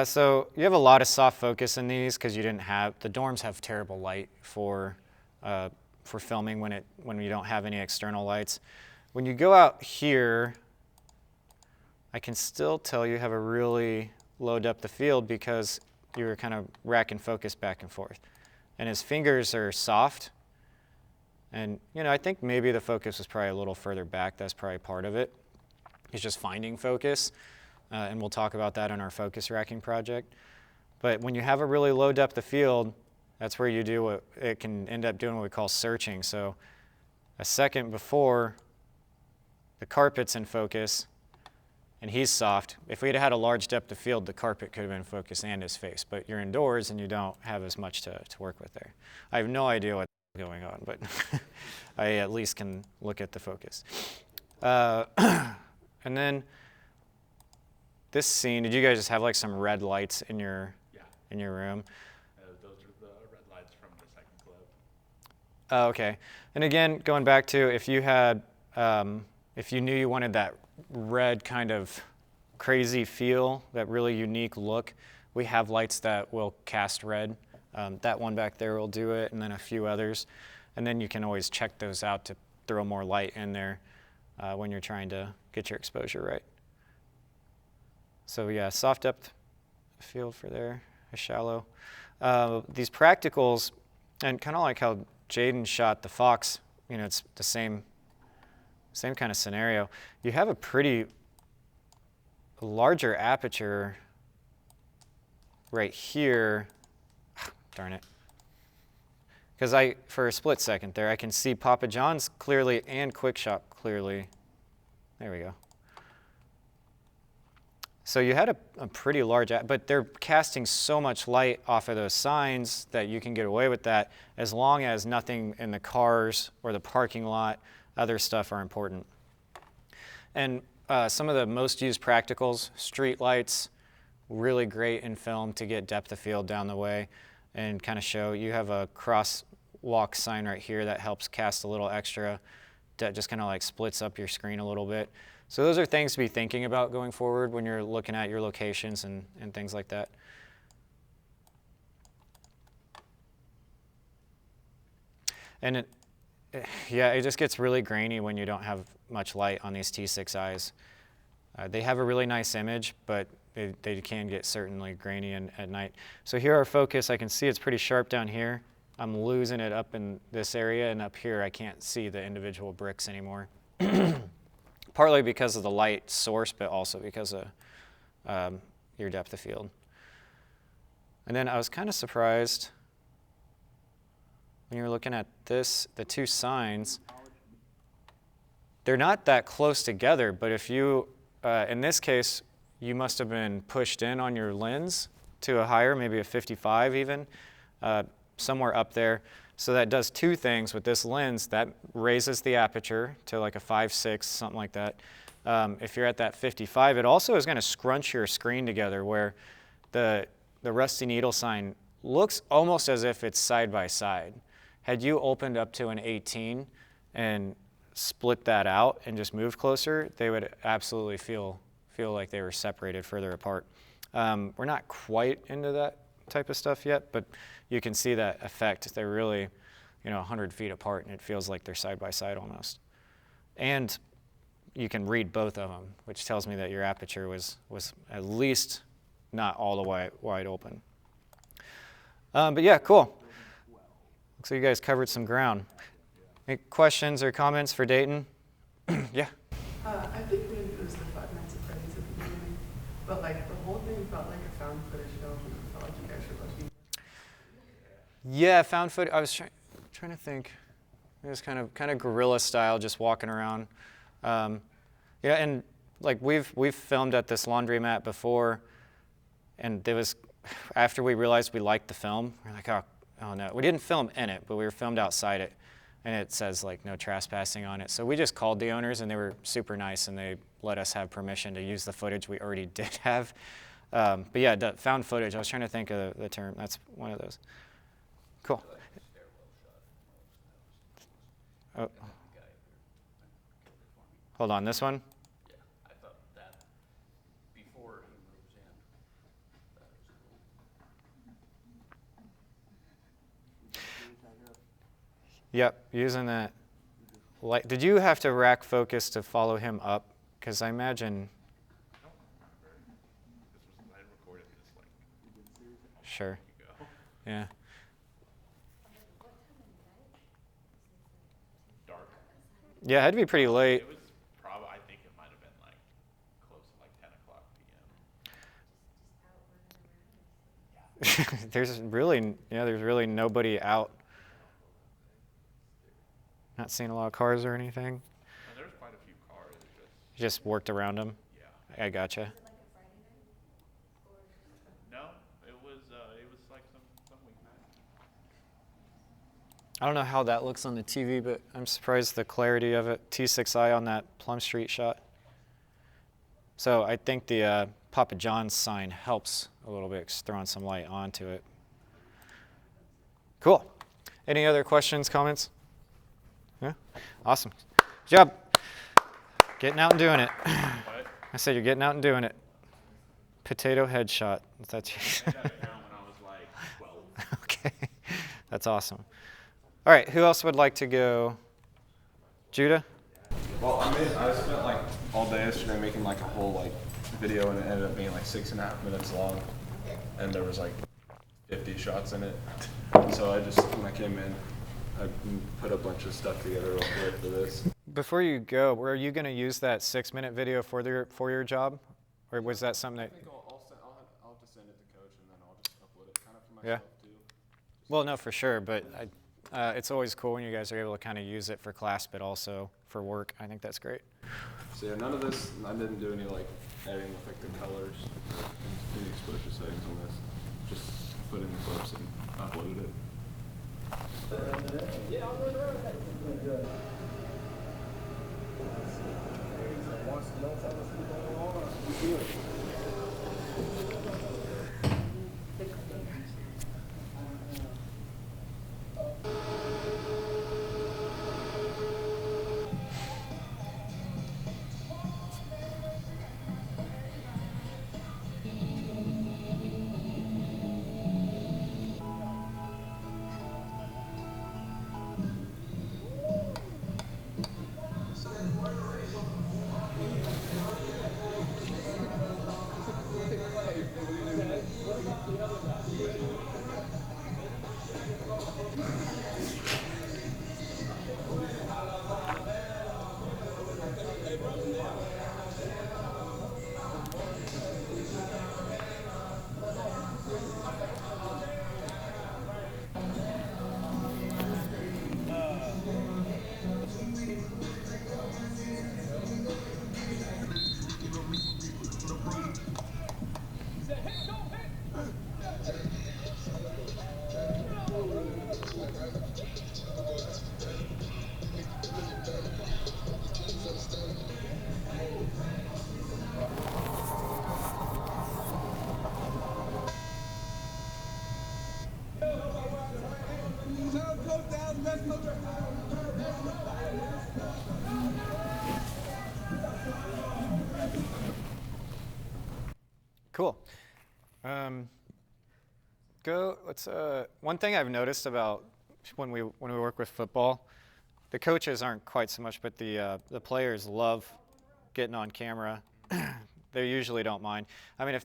[SPEAKER 1] So you have a lot of soft focus in these because you didn't have, the dorms have terrible light for filming when you don't have any external lights. When you go out here, I can still tell you have a really low depth of field because you were kind of racking focus back and forth. And his fingers are soft. And, you know, I think maybe the focus was probably a little further back. That's probably part of it. He's just finding focus. And we'll talk about that in our focus racking project. But when you have a really low depth of field, that's where you do what it can end up doing what we call searching. So a second before the carpet's in focus and he's soft, if we'd had a large depth of field, the carpet could have been in focus and his face. But you're indoors and you don't have as much to work with there. I have no idea what's going on, but I at least can look at the focus. And then this scene, did you guys just have like some red lights in your room? Oh, okay. And again, going back to if you had, if you knew you wanted that red kind of crazy feel, that really unique look, we have lights that will cast red. That one back there will do it, and then a few others. And then you can always check those out to throw more light in there when you're trying to get your exposure right. So yeah, soft depth field for there, a shallow. These practicals, and kind of like how Jaden shot the Fox, you know, it's the same kind of scenario. You have a pretty larger aperture right here. Darn it. Because for a split second there, I can see Papa John's clearly and QuickShot clearly. There we go. So you had a pretty large, but they're casting so much light off of those signs that you can get away with that as long as nothing in the cars or the parking lot, other stuff are important. And some of the most used practicals, street lights, really great in film to get depth of field down the way and kind of show. You have a crosswalk sign right here that helps cast a little extra, that just kind of like splits up your screen a little bit. So those are things to be thinking about going forward when you're looking at your locations and things like that. And yeah, it just gets really grainy when you don't have much light on these T6Is. They have a really nice image, but they can get certainly grainy at night. So here our focus, I can see it's pretty sharp down here. I'm losing it up in this area, and up here I can't see the individual bricks anymore. Partly because of the light source, but also because of your depth of field. And then I was kind of surprised when you're looking at this, the two signs, they're not that close together, but if you, in this case, you must have been pushed in on your lens to a higher, maybe a 55 even, somewhere up there. So that does two things with this lens. That raises the aperture to like a 5.6, something like that. If you're at that 55, it also is going to scrunch your screen together where the Rusty Needle sign looks almost as if it's side by side. Had you opened up to an 18 and split that out and just moved closer, they would absolutely feel like they were separated further apart. We're not quite into that type of stuff yet, but you can see that effect. They're really, 100 feet apart, and it feels like they're side by side almost. And you can read both of them, which tells me that your aperture was at least not all the way wide open. But yeah, cool. Looks like you guys covered some ground. Any questions or comments for Dayton? Yeah.
[SPEAKER 3] I think maybe it was the Five Nights at Freddy's at the beginning, but like the whole thing felt like a found footage film. It felt like you guys were looking.
[SPEAKER 1] Yeah, found footage. I was trying to think. It was kind of guerrilla style, just walking around. Yeah, and like we've filmed at this laundromat before, and there was after we realized we liked the film, we're like, oh no, we didn't film in it, but we were filmed outside it, and it says like no trespassing on it. So we just called the owners, and they were super nice, and they let us have permission to use the footage we already did have. But yeah, the found footage. I was trying to think of the term. That's one of those. Cool. Oh. Hold on, this one?
[SPEAKER 8] Yeah, I thought that before he moves in, that was cool.
[SPEAKER 1] Yep, using that light. Did you have to rack focus to follow him up? Because I imagine.
[SPEAKER 7] I don't remember. I recorded this like
[SPEAKER 1] Sure.
[SPEAKER 7] ago.
[SPEAKER 1] Yeah.
[SPEAKER 7] Dark.
[SPEAKER 1] Yeah, it had to be pretty late.
[SPEAKER 7] It was probably, I think it might have been like close to like 10 o'clock p.m.
[SPEAKER 1] There's really nobody out. Not seeing a lot of cars or anything.
[SPEAKER 7] And there was quite a few cars. It
[SPEAKER 1] Just worked around them.
[SPEAKER 7] yeah.
[SPEAKER 1] I gotcha.
[SPEAKER 7] No, it was like some weeknight.
[SPEAKER 1] I don't know how that looks on the TV, but I'm surprised the clarity of it. T6i on that Plum Street shot. So I think the Papa John's sign helps a little bit, 'cause throwing some light onto it. Cool. Any other questions, comments? Yeah, awesome. Good job. Getting out and doing it. I said you're getting out and doing it. Potato headshot. That's
[SPEAKER 7] I got a count when I was like 12.
[SPEAKER 1] okay. That's awesome. All right, who else would like to go? Judah?
[SPEAKER 9] Well, I spent like all day yesterday making like a whole like video, and it ended up being like 6.5 minutes long, and there was like 50 shots in it. So I just, when I came in, I put a bunch of stuff together real quick for this.
[SPEAKER 1] Before you go, were you going to use that 6-minute video for your job, or was that something
[SPEAKER 9] I
[SPEAKER 1] that?
[SPEAKER 9] think I'll have to send it to Coach, and then I'll just upload it kind of for
[SPEAKER 1] Yeah.
[SPEAKER 9] myself too.
[SPEAKER 1] Well, no, for sure, but it's always cool when you guys are able to kind of use it for class, but also for work. I think that's great.
[SPEAKER 9] So yeah, none of this, I didn't do any like editing with like the colors or any exposure settings on this. Just put in the clips and uploaded it.
[SPEAKER 1] Cool. One thing I've noticed about when we work with football, the coaches aren't quite so much, but the players love getting on camera. They usually don't mind. I mean,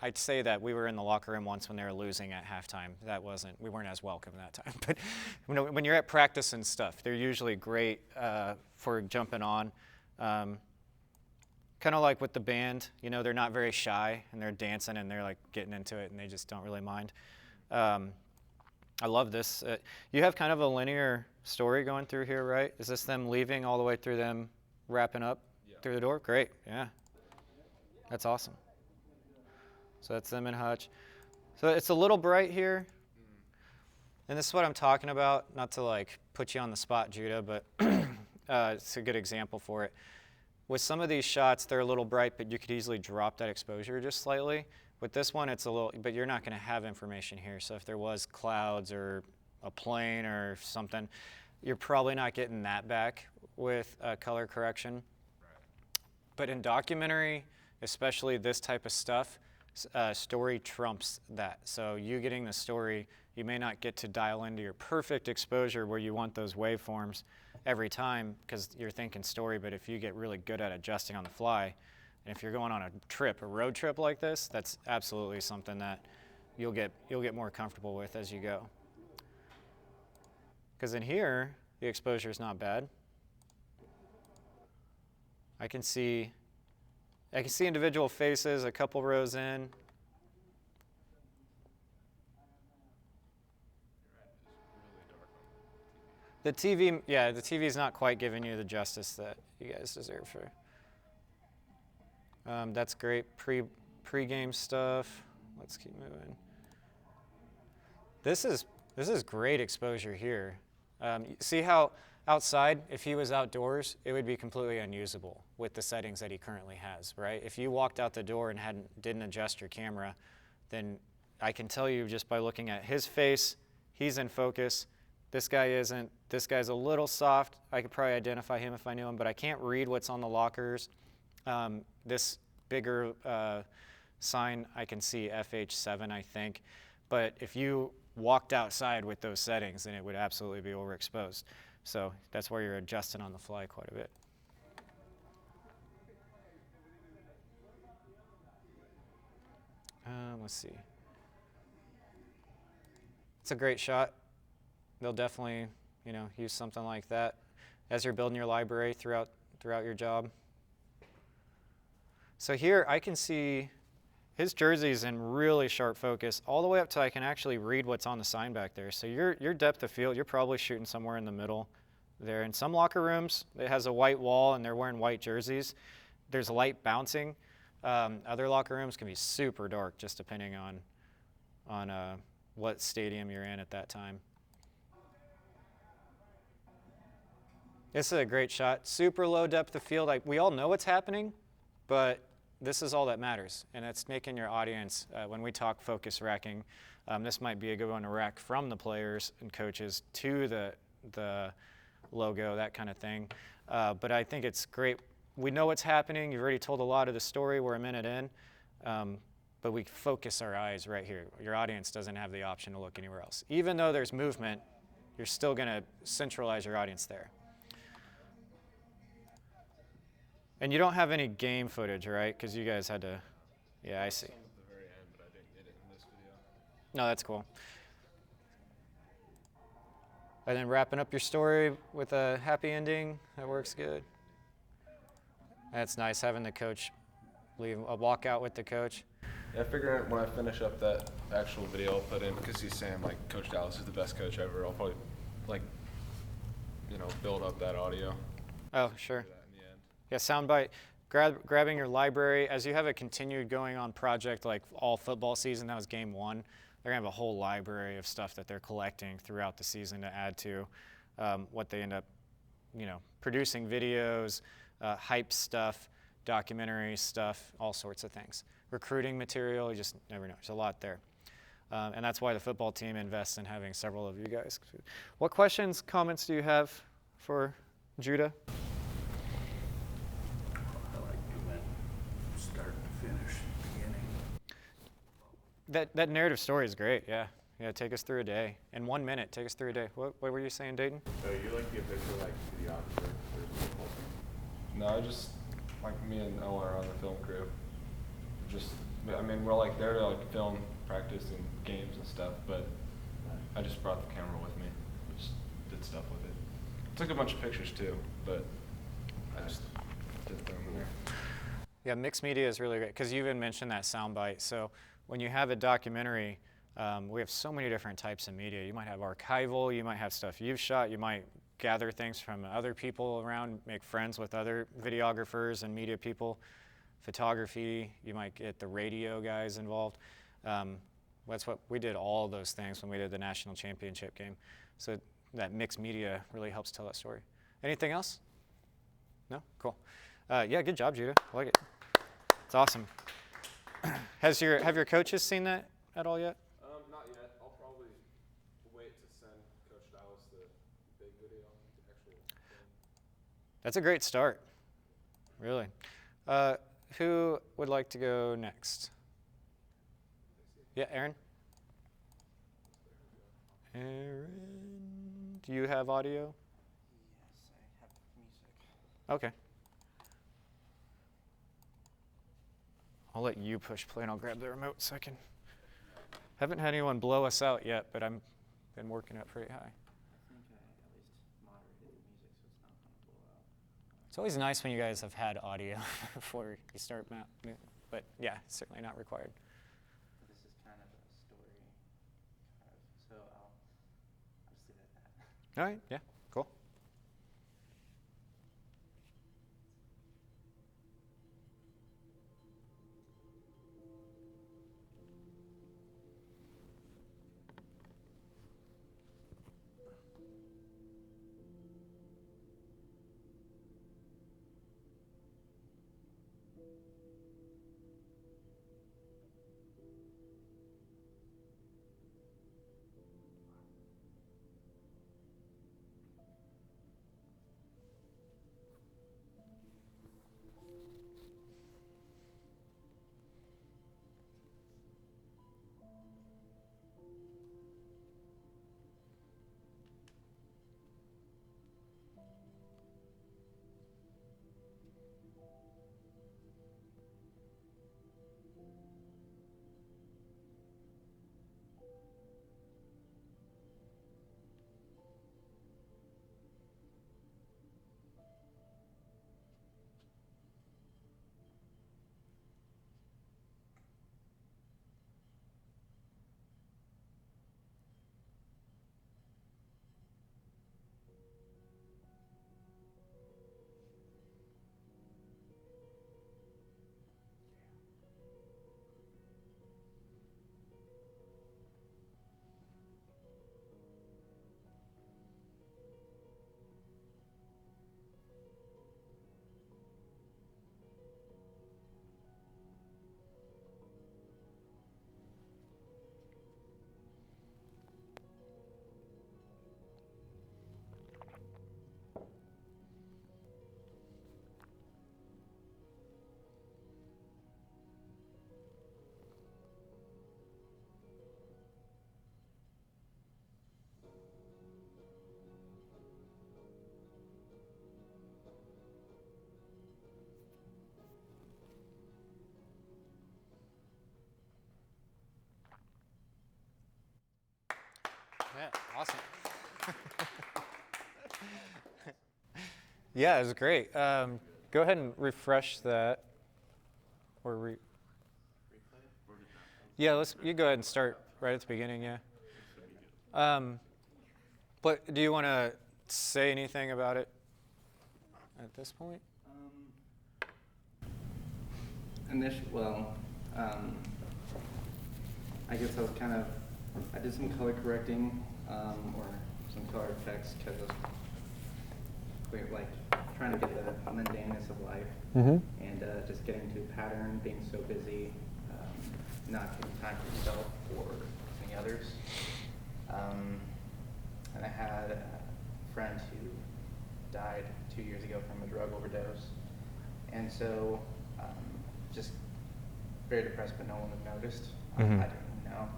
[SPEAKER 1] I'd say that we were in the locker room once when they were losing at halftime. We weren't as welcome that time. But when you're at practice and stuff, they're usually great for jumping on. Kind of like with the band, they're not very shy and they're dancing and they're like getting into it and they just don't really mind. I love this. You have kind of a linear story going through here, right? Is this them leaving all the way through them wrapping up through the door? Great, yeah. That's awesome. So that's them and Hutch. So it's a little bright here. And this is what I'm talking about, not to like put you on the spot, Judah, but it's a good example for it. With some of these shots, they're a little bright, but you could easily drop that exposure just slightly. With this one, it's a little, but you're not going to have information here. So if there was clouds or a plane or something, you're probably not getting that back with color correction. But in documentary, especially this type of stuff, story trumps that. So you getting the story, you may not get to dial into your perfect exposure where you want those waveforms every time because you're thinking story, but if you get really good at adjusting on the fly, and if you're going on a road trip like this, that's absolutely something that you'll get more comfortable with as you go. Because in here, the exposure is not bad. I can see individual faces a couple rows in. The TV, yeah, the TV's not quite giving you the justice that you guys deserve for. That's great pre-game stuff. Let's keep moving. This is great exposure here. See how outside, if he was outdoors, it would be completely unusable with the settings that he currently has, right? If you walked out the door and didn't adjust your camera, then I can tell you just by looking at his face, he's in focus, This guy isn't. This guy's a little soft. I could probably identify him if I knew him, but I can't read what's on the lockers. This bigger sign, I can see FH7, I think. But if you walked outside with those settings, then it would absolutely be overexposed. So that's where you're adjusting on the fly quite a bit. Let's see. It's a great shot. They'll definitely, use something like that as you're building your library throughout your job. So here I can see his jersey's in really sharp focus all the way up to I can actually read what's on the sign back there. So your depth of field, you're probably shooting somewhere in the middle there. In some locker rooms, it has a white wall and they're wearing white jerseys. There's light bouncing. Other locker rooms can be super dark just depending on what stadium you're in at that time. This is a great shot. Super low depth of field. We all know what's happening, but this is all that matters. And it's making your audience, when we talk focus racking, this might be a good one to rack from the players and coaches to the logo, that kind of thing. But I think it's great. We know what's happening. You've already told a lot of the story. We're a minute in. But we focus our eyes right here. Your audience doesn't have the option to look anywhere else. Even though there's movement, you're still going to centralize your audience there. And you don't have any game footage, right? Because you guys had to, yeah, I see.
[SPEAKER 9] Some at the very end, but I didn't get it in this video.
[SPEAKER 1] No, that's cool. And then wrapping up your story with a happy ending, that works good. That's nice, having the coach leave, a walkout with the coach.
[SPEAKER 9] Yeah, I figure when I finish up that actual video I'll put in, because he's saying like Coach Dallas is the best coach ever, I'll probably build up that audio.
[SPEAKER 1] Oh, sure.
[SPEAKER 9] Do that in the end.
[SPEAKER 1] Yeah, soundbite. Grabbing your library as you have a continued going on project like all football season. That was game one. They're gonna have a whole library of stuff that they're collecting throughout the season to add to what they end up, producing videos, hype stuff, documentary stuff, all sorts of things. Recruiting material, you just never know. There's a lot there. And that's why the football team invests in having several of you guys. What questions, comments do you have for Judah?
[SPEAKER 8] I like doing start to finish, beginning.
[SPEAKER 1] That narrative story is great, yeah. Yeah, take us through a day. In 1 minute, take us through a day. What were you saying, Dayton?
[SPEAKER 7] So you like the official videographer for the football team?
[SPEAKER 9] No, I just, me and Owen are on the film crew. We're there to film practice and games and stuff, but I just brought the camera with me. Just did stuff with it. Took a bunch of pictures too, but I just did them in there.
[SPEAKER 1] Yeah, mixed media is really great because you even mentioned that soundbite. So when you have a documentary, we have so many different types of media. You might have archival, you might have stuff you've shot, you might gather things from other people around, make friends with other videographers and media people. Photography, you might get the radio guys involved. That's what we did, all of those things when we did the national championship game. So that mixed media really helps tell that story. Anything else? No? Cool. Yeah, good job, Judah. I like it. It's awesome. Have your coaches seen that at all yet?
[SPEAKER 9] Not yet. I'll probably wait to send Coach Dallas the big video, the actual film.
[SPEAKER 1] That's a great start, really. Who would like to go next? Yeah, Aaron? Aaron, do you have audio?
[SPEAKER 6] Yes, I have music.
[SPEAKER 1] Okay. I'll let you push play and I'll grab the remote so I can. Haven't had anyone blow us out yet, but I've been working up pretty high.
[SPEAKER 6] I think I at least moderated the music so it's not going to blow out.
[SPEAKER 1] It's always nice when you guys have had audio before you start, but yeah, it's certainly not required.
[SPEAKER 6] This is kind of a story, so I'll just leave it at that.
[SPEAKER 1] All right, yeah, cool. Yeah, awesome. Yeah, it was great. Go ahead and refresh that. Or yeah, you go ahead and start right at the beginning, yeah. But do you want to say anything about it at this point?
[SPEAKER 6] I guess I did some color correcting, or some color effects, because I was trying to get the mundaneness of life, and just getting to pattern, being so busy, not taking time for yourself or any others. And I had a friend who died 2 years ago from a drug overdose, and so just very depressed, but no one had noticed. I didn't even know.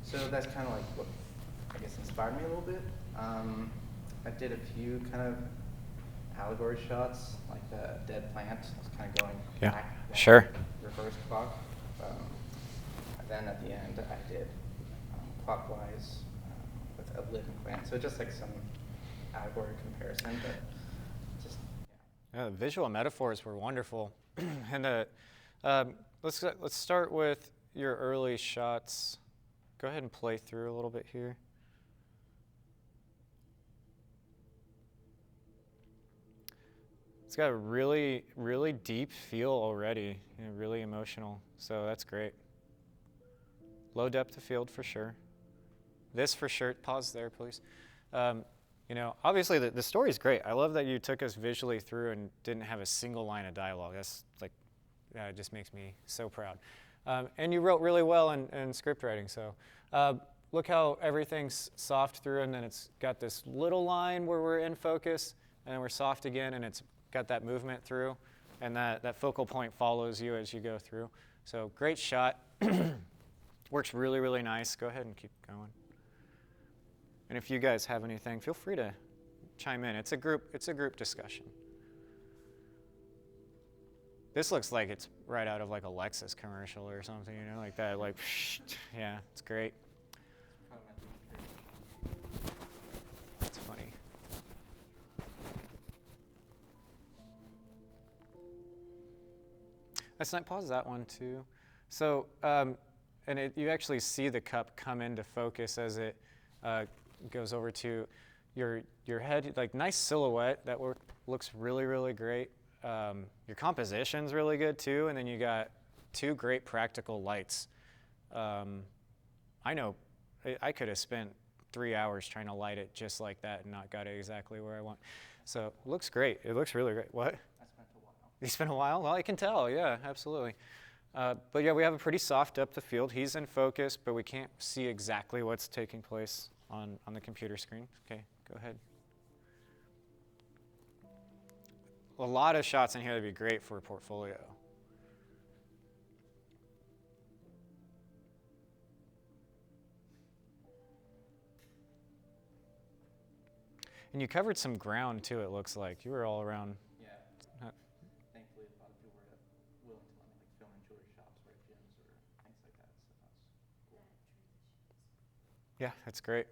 [SPEAKER 6] So that's kind of like what I guess inspired me a little bit. I did a few kind of allegory shots, like the dead plant. I was kind of going back,
[SPEAKER 1] sure.
[SPEAKER 6] Reverse clock. And then at the end, I did clockwise with a living plant. So just like some allegory comparison, but just
[SPEAKER 1] Yeah, the visual metaphors were wonderful. And let's start with your early shots. Go ahead and play through a little bit here. It's got a really, really deep feel already, really emotional. So that's great. Low depth of field for sure. This for sure. Pause there, please. Obviously the story is great. I love that you took us visually through and didn't have a single line of dialogue. That's it just makes me so proud. And you wrote really well in script writing. So look how everything's soft through, and then it's got this little line where we're in focus, and then we're soft again, and it's got that movement through, and that focal point follows you as you go through. So great shot. Works really, really nice. Go ahead and keep going. And if you guys have anything, feel free to chime in. It's a group discussion. This looks like it's right out of like a Lexus commercial or something, like that. Yeah, it's great. That's funny. Let's not pause that one too. So, you actually see the cup come into focus as it goes over to your head, like nice silhouette. That looks really, really great. Your composition's really good too, and then you got two great practical lights. I know I could have spent 3 hours trying to light it just like that and not got it exactly where I want. So it looks great. It looks really great. What?
[SPEAKER 6] I spent a while.
[SPEAKER 1] You spent a while? Well, I can tell. Yeah, absolutely. But yeah, we have a pretty soft depth of field. He's in focus, but we can't see exactly what's taking place on the computer screen. Okay, go ahead. A lot of shots in here would be great for a portfolio. And you covered some ground too, it looks like. You were all around.
[SPEAKER 6] Yeah. Thankfully, a lot of people were willing to let me film in jewelry shops or at gyms or things like that. So that's cool.
[SPEAKER 1] Yeah, that's great.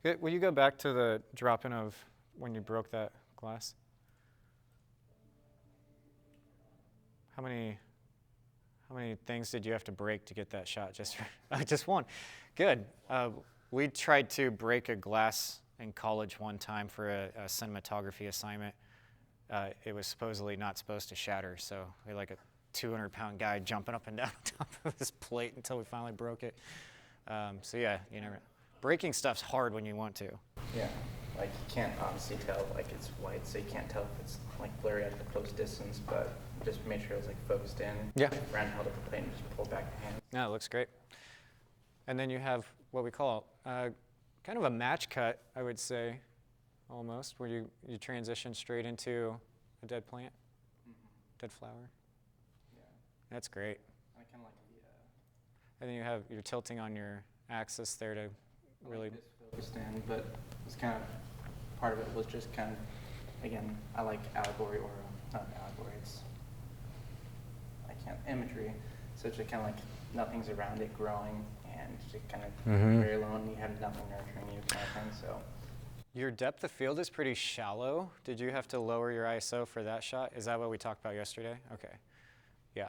[SPEAKER 1] Good. Will you go back to the drop-in of when you broke that glass? How many things did you have to break to get that shot? Just one. Good. We tried to break a glass in college one time for a cinematography assignment. It was supposedly not supposed to shatter, so we had like a 200-pound guy jumping up and down on top of this plate until we finally broke it. So yeah, breaking stuff's hard when you want to.
[SPEAKER 6] Yeah, like you can't obviously tell like it's white, so you can't tell if it's like blurry at the close distance, but just make sure it's like focused in.
[SPEAKER 1] Yeah.
[SPEAKER 6] Ran held up the plate and just pulled back the hand.
[SPEAKER 1] No, it looks great. And then you have what we call kind of a match cut, I would say, almost, where you transition straight into a dead plant, dead flower.
[SPEAKER 6] Yeah.
[SPEAKER 1] That's great.
[SPEAKER 6] I kind of like the.
[SPEAKER 1] And then you're tilting on your axis there to really.
[SPEAKER 6] Like this focused in, but it's kind of part of it was just kind of, again, I like allegory or not allegory. It's imagery. So it's just kind of like nothing's around it growing, and just kind of very alone. You have nothing nurturing you, kind of thing. So
[SPEAKER 1] Your depth of field is pretty shallow. Did you have to lower your ISO for that shot? Is that what we talked about yesterday? Okay. Yeah.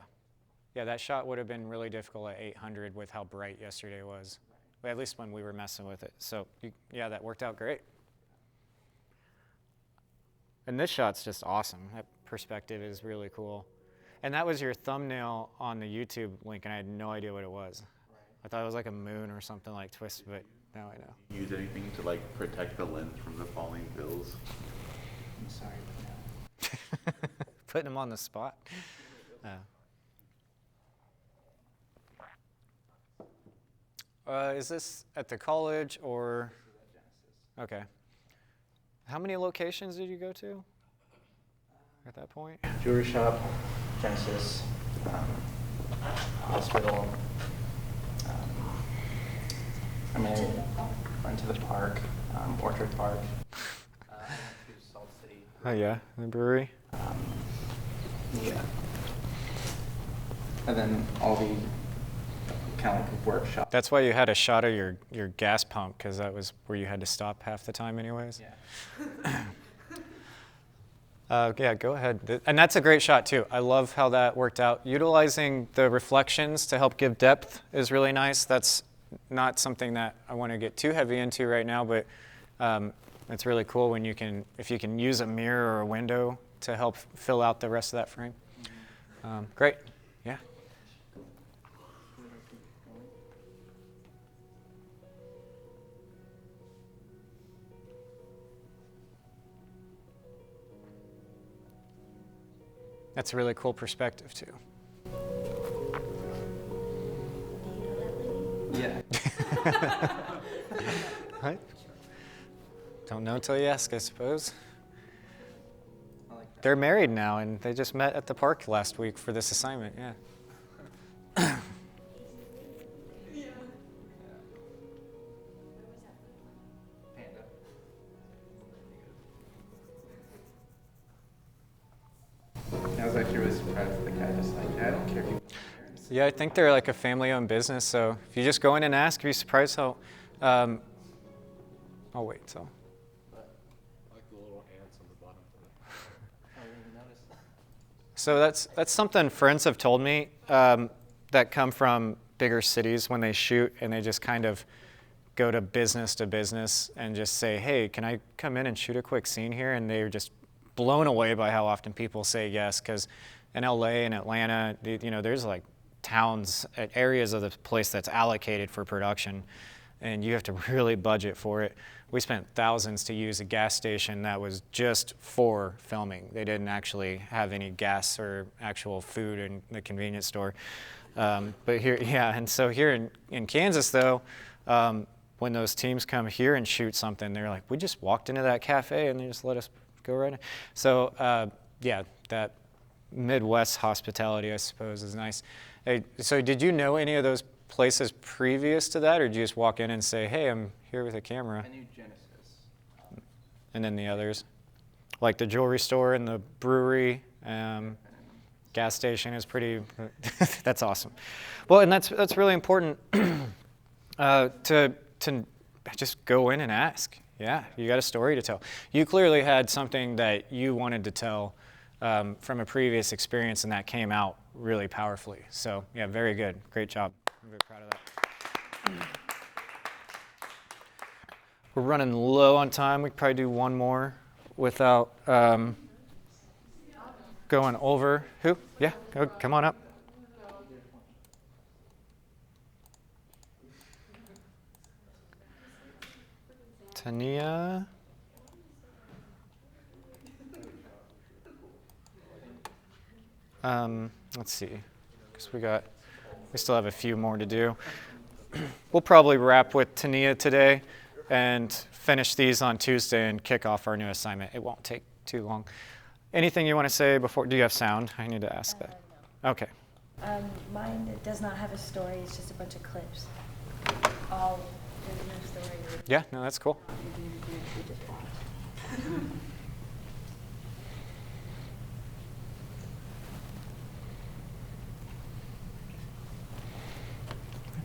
[SPEAKER 1] Yeah, that shot would have been really difficult at 800 with how bright yesterday was. Well, at least when we were messing with it. So, yeah, that worked out great. And this shot's just awesome. That perspective is really cool. And that was your thumbnail on the YouTube link, and I had no idea what it was. I thought it was like a moon or something like twisted, but now I know.
[SPEAKER 7] Use anything to like protect the lens from the falling bills?
[SPEAKER 6] I'm sorry, but no.
[SPEAKER 1] Putting him on the spot. Is this at the college or? Okay. How many locations did you go to at that point?
[SPEAKER 6] Jewelry shop, Genesis, hospital. I went to the park, Orchard Park. I went to Salt City.
[SPEAKER 1] Oh yeah, the brewery.
[SPEAKER 6] Yeah. And then all the kind of like workshop.
[SPEAKER 1] That's why you had a shot of your gas pump, because that was where you had to stop half the time anyways.
[SPEAKER 6] Yeah.
[SPEAKER 1] Yeah, go ahead. And that's a great shot too. I love how that worked out. Utilizing the reflections to help give depth is really nice. That's not something that I want to get too heavy into right now, but it's really cool when you can, if you can use a mirror or a window to help fill out the rest of that frame. Great, yeah. That's a really cool perspective too.
[SPEAKER 6] Yeah.
[SPEAKER 1] Right? Don't know until you ask, I suppose.
[SPEAKER 6] I like that.
[SPEAKER 1] They're married now, and they just met at the park last week for this assignment, yeah.
[SPEAKER 6] Panda. I was actually really surprised that the guy just like, I don't care if you.
[SPEAKER 1] Yeah, I think they're like a family-owned business, so if you just go in and ask, you'd be surprised how, I'll wait till.
[SPEAKER 9] Like the little ants on the bottom of it.
[SPEAKER 6] I didn't even notice.
[SPEAKER 1] So that's something friends have told me that come from bigger cities when they shoot, and they just kind of go to business and just say, hey, can I come in and shoot a quick scene here? And they're just blown away by how often people say yes, because in LA and Atlanta, you know, there's like towns, areas of the place that's allocated for production, and you have to really budget for it. We spent thousands to use a gas station that was just for filming. They didn't actually have any gas or actual food in the convenience store. But here, yeah, and so here in Kansas, though, when those teams come here and shoot something, they're like, we just walked into that cafe and they just let us go right in. So, yeah, that Midwest hospitality, I suppose, is nice. Hey, so did you know any of those places previous to that, or did you just walk in and say, hey, I'm here with a camera?
[SPEAKER 6] I knew Genesis.
[SPEAKER 1] And then the others? Like the jewelry store and the brewery, gas station is pretty, that's awesome. Well, and that's really important to just go in and ask. Yeah, you got a story to tell. You clearly had something that you wanted to tell from a previous experience, and that came out really powerfully. So yeah, very good. Great job. I'm very proud of that. We're running low on time. We could probably do one more without going over. Who? Yeah, come on up. Tania. Let's see, because we still have a few more to do. We'll probably wrap with Tania today and finish these on Tuesday and kick off our new assignment. It won't take too long. Anything you want to say before? Do you have sound? I need to ask that.
[SPEAKER 10] No.
[SPEAKER 1] Okay.
[SPEAKER 10] Mine does not have a story. It's just a bunch of clips. All there's no story.
[SPEAKER 1] Yeah, no, that's cool.
[SPEAKER 10] We just watch.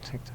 [SPEAKER 1] Take time.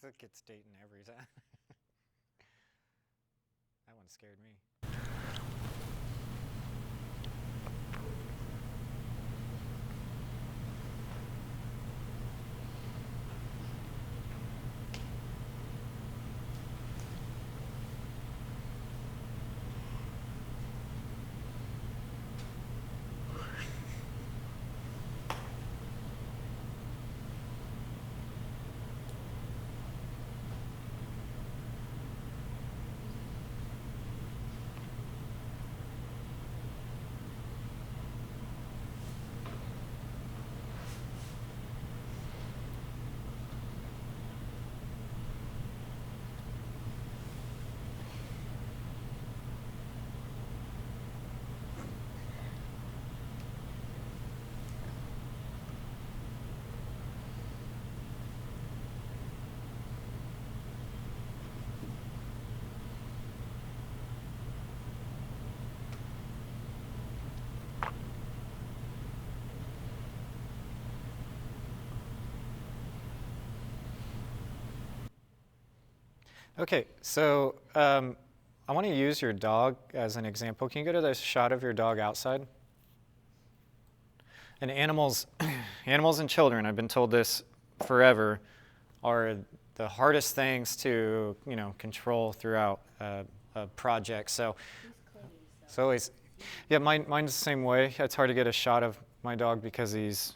[SPEAKER 1] It gets Dayton every time. That one scared me. Okay, so I want to use your dog as an example. Can you go to the shot of your dog outside? And animals, animals and children, I've been told this forever, are the hardest things to, control throughout a project. So always, yeah, mine's the same way. It's hard to get a shot of my dog because he's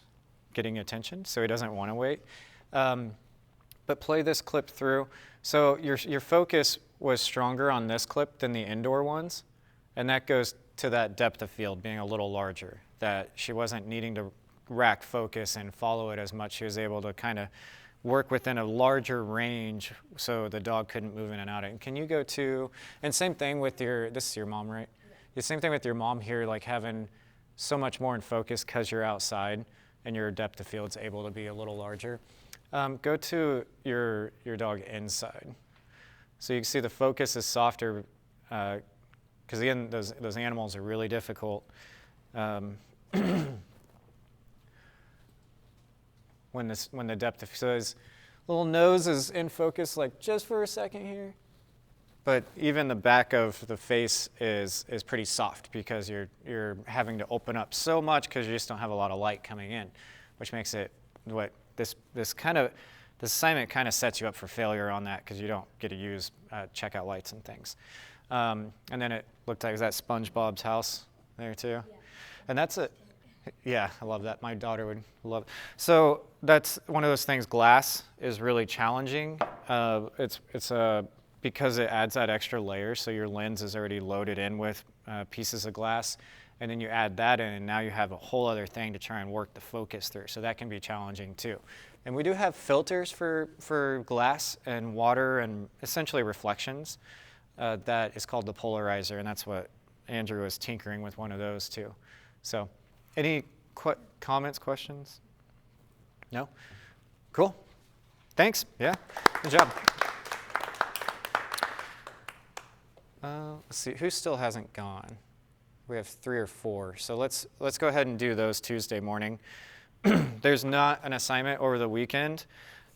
[SPEAKER 1] getting attention, so he doesn't want to wait. But play this clip through. So your focus was stronger on this clip than the indoor ones, and that goes to that depth of field being a little larger, that she wasn't needing to rack focus and follow it as much. She was able to kind of work within a larger range so the dog couldn't move in and out. And can you go to, and same thing with this is your mom, right? Yeah. The same thing with your mom here, like having so much more in focus because you're outside and your depth of field's able to be a little larger. Go to your dog inside. So you can see the focus is softer because again, those animals are really difficult. When the depth of, so his little nose is in focus like just for a second here, but even the back of the face is pretty soft because you're having to open up so much because you just don't have a lot of light coming in, which makes it this assignment kind of sets you up for failure on that because you don't get to use checkout lights and things. And then it looked like, is that SpongeBob's house there too? Yeah. And that's it. Yeah, I love that. My daughter would love it. So that's one of those things. Glass is really challenging. It's because it adds that extra layer. So your lens is already loaded in with pieces of glass, and then you add that in, and now you have a whole other thing to try and work the focus through. So that can be challenging too. And we do have filters for glass and water and essentially reflections. That is called the polarizer, and that's what Andrew was tinkering with, one of those too. So any comments, questions? No? Cool. Thanks. Yeah. Good job. Let's see. Who still hasn't gone? We have 3 or 4. So let's go ahead and do those Tuesday morning. There's not an assignment over the weekend.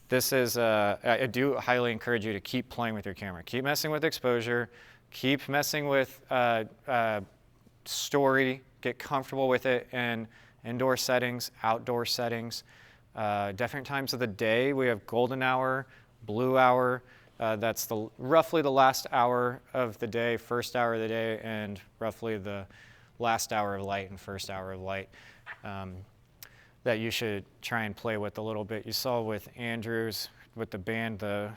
[SPEAKER 1] This is, I do highly encourage you to keep playing with your camera. Keep messing with exposure. Keep messing with story. Get comfortable with it in indoor settings, outdoor settings. Different times of the day. We have golden hour, blue hour. That's roughly the last hour of the day, first hour of the day, and roughly the last hour of light and first hour of light. That you should try and play with a little bit. You saw with Andrews, with the band, the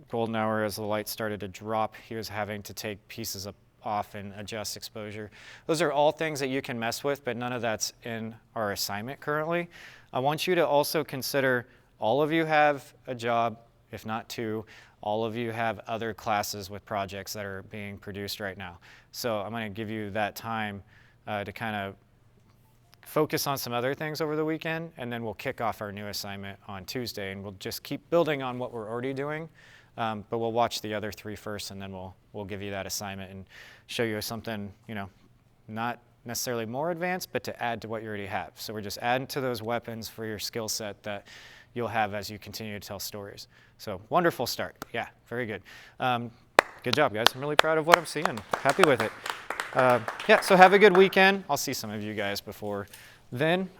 [SPEAKER 1] golden hour, as the light started to drop, he was having to take pieces off and adjust exposure. Those are all things that you can mess with, but none of that's in our assignment currently. I want you to also consider all of you have a job, if not 2. All of you have other classes with projects that are being produced right now. So I'm going to give you that time to kind of focus on some other things over the weekend, and then we'll kick off our new assignment on Tuesday, and we'll just keep building on what we're already doing, but we'll watch the other 3 first, and then we'll give you that assignment and show you something, not necessarily more advanced, but to add to what you already have. So we're just adding to those weapons for your skill set that you'll have as you continue to tell stories. So wonderful start. Yeah, very good. Good job, guys. I'm really proud of what I'm seeing. Happy with it. Yeah, so have a good weekend. I'll see some of you guys before then.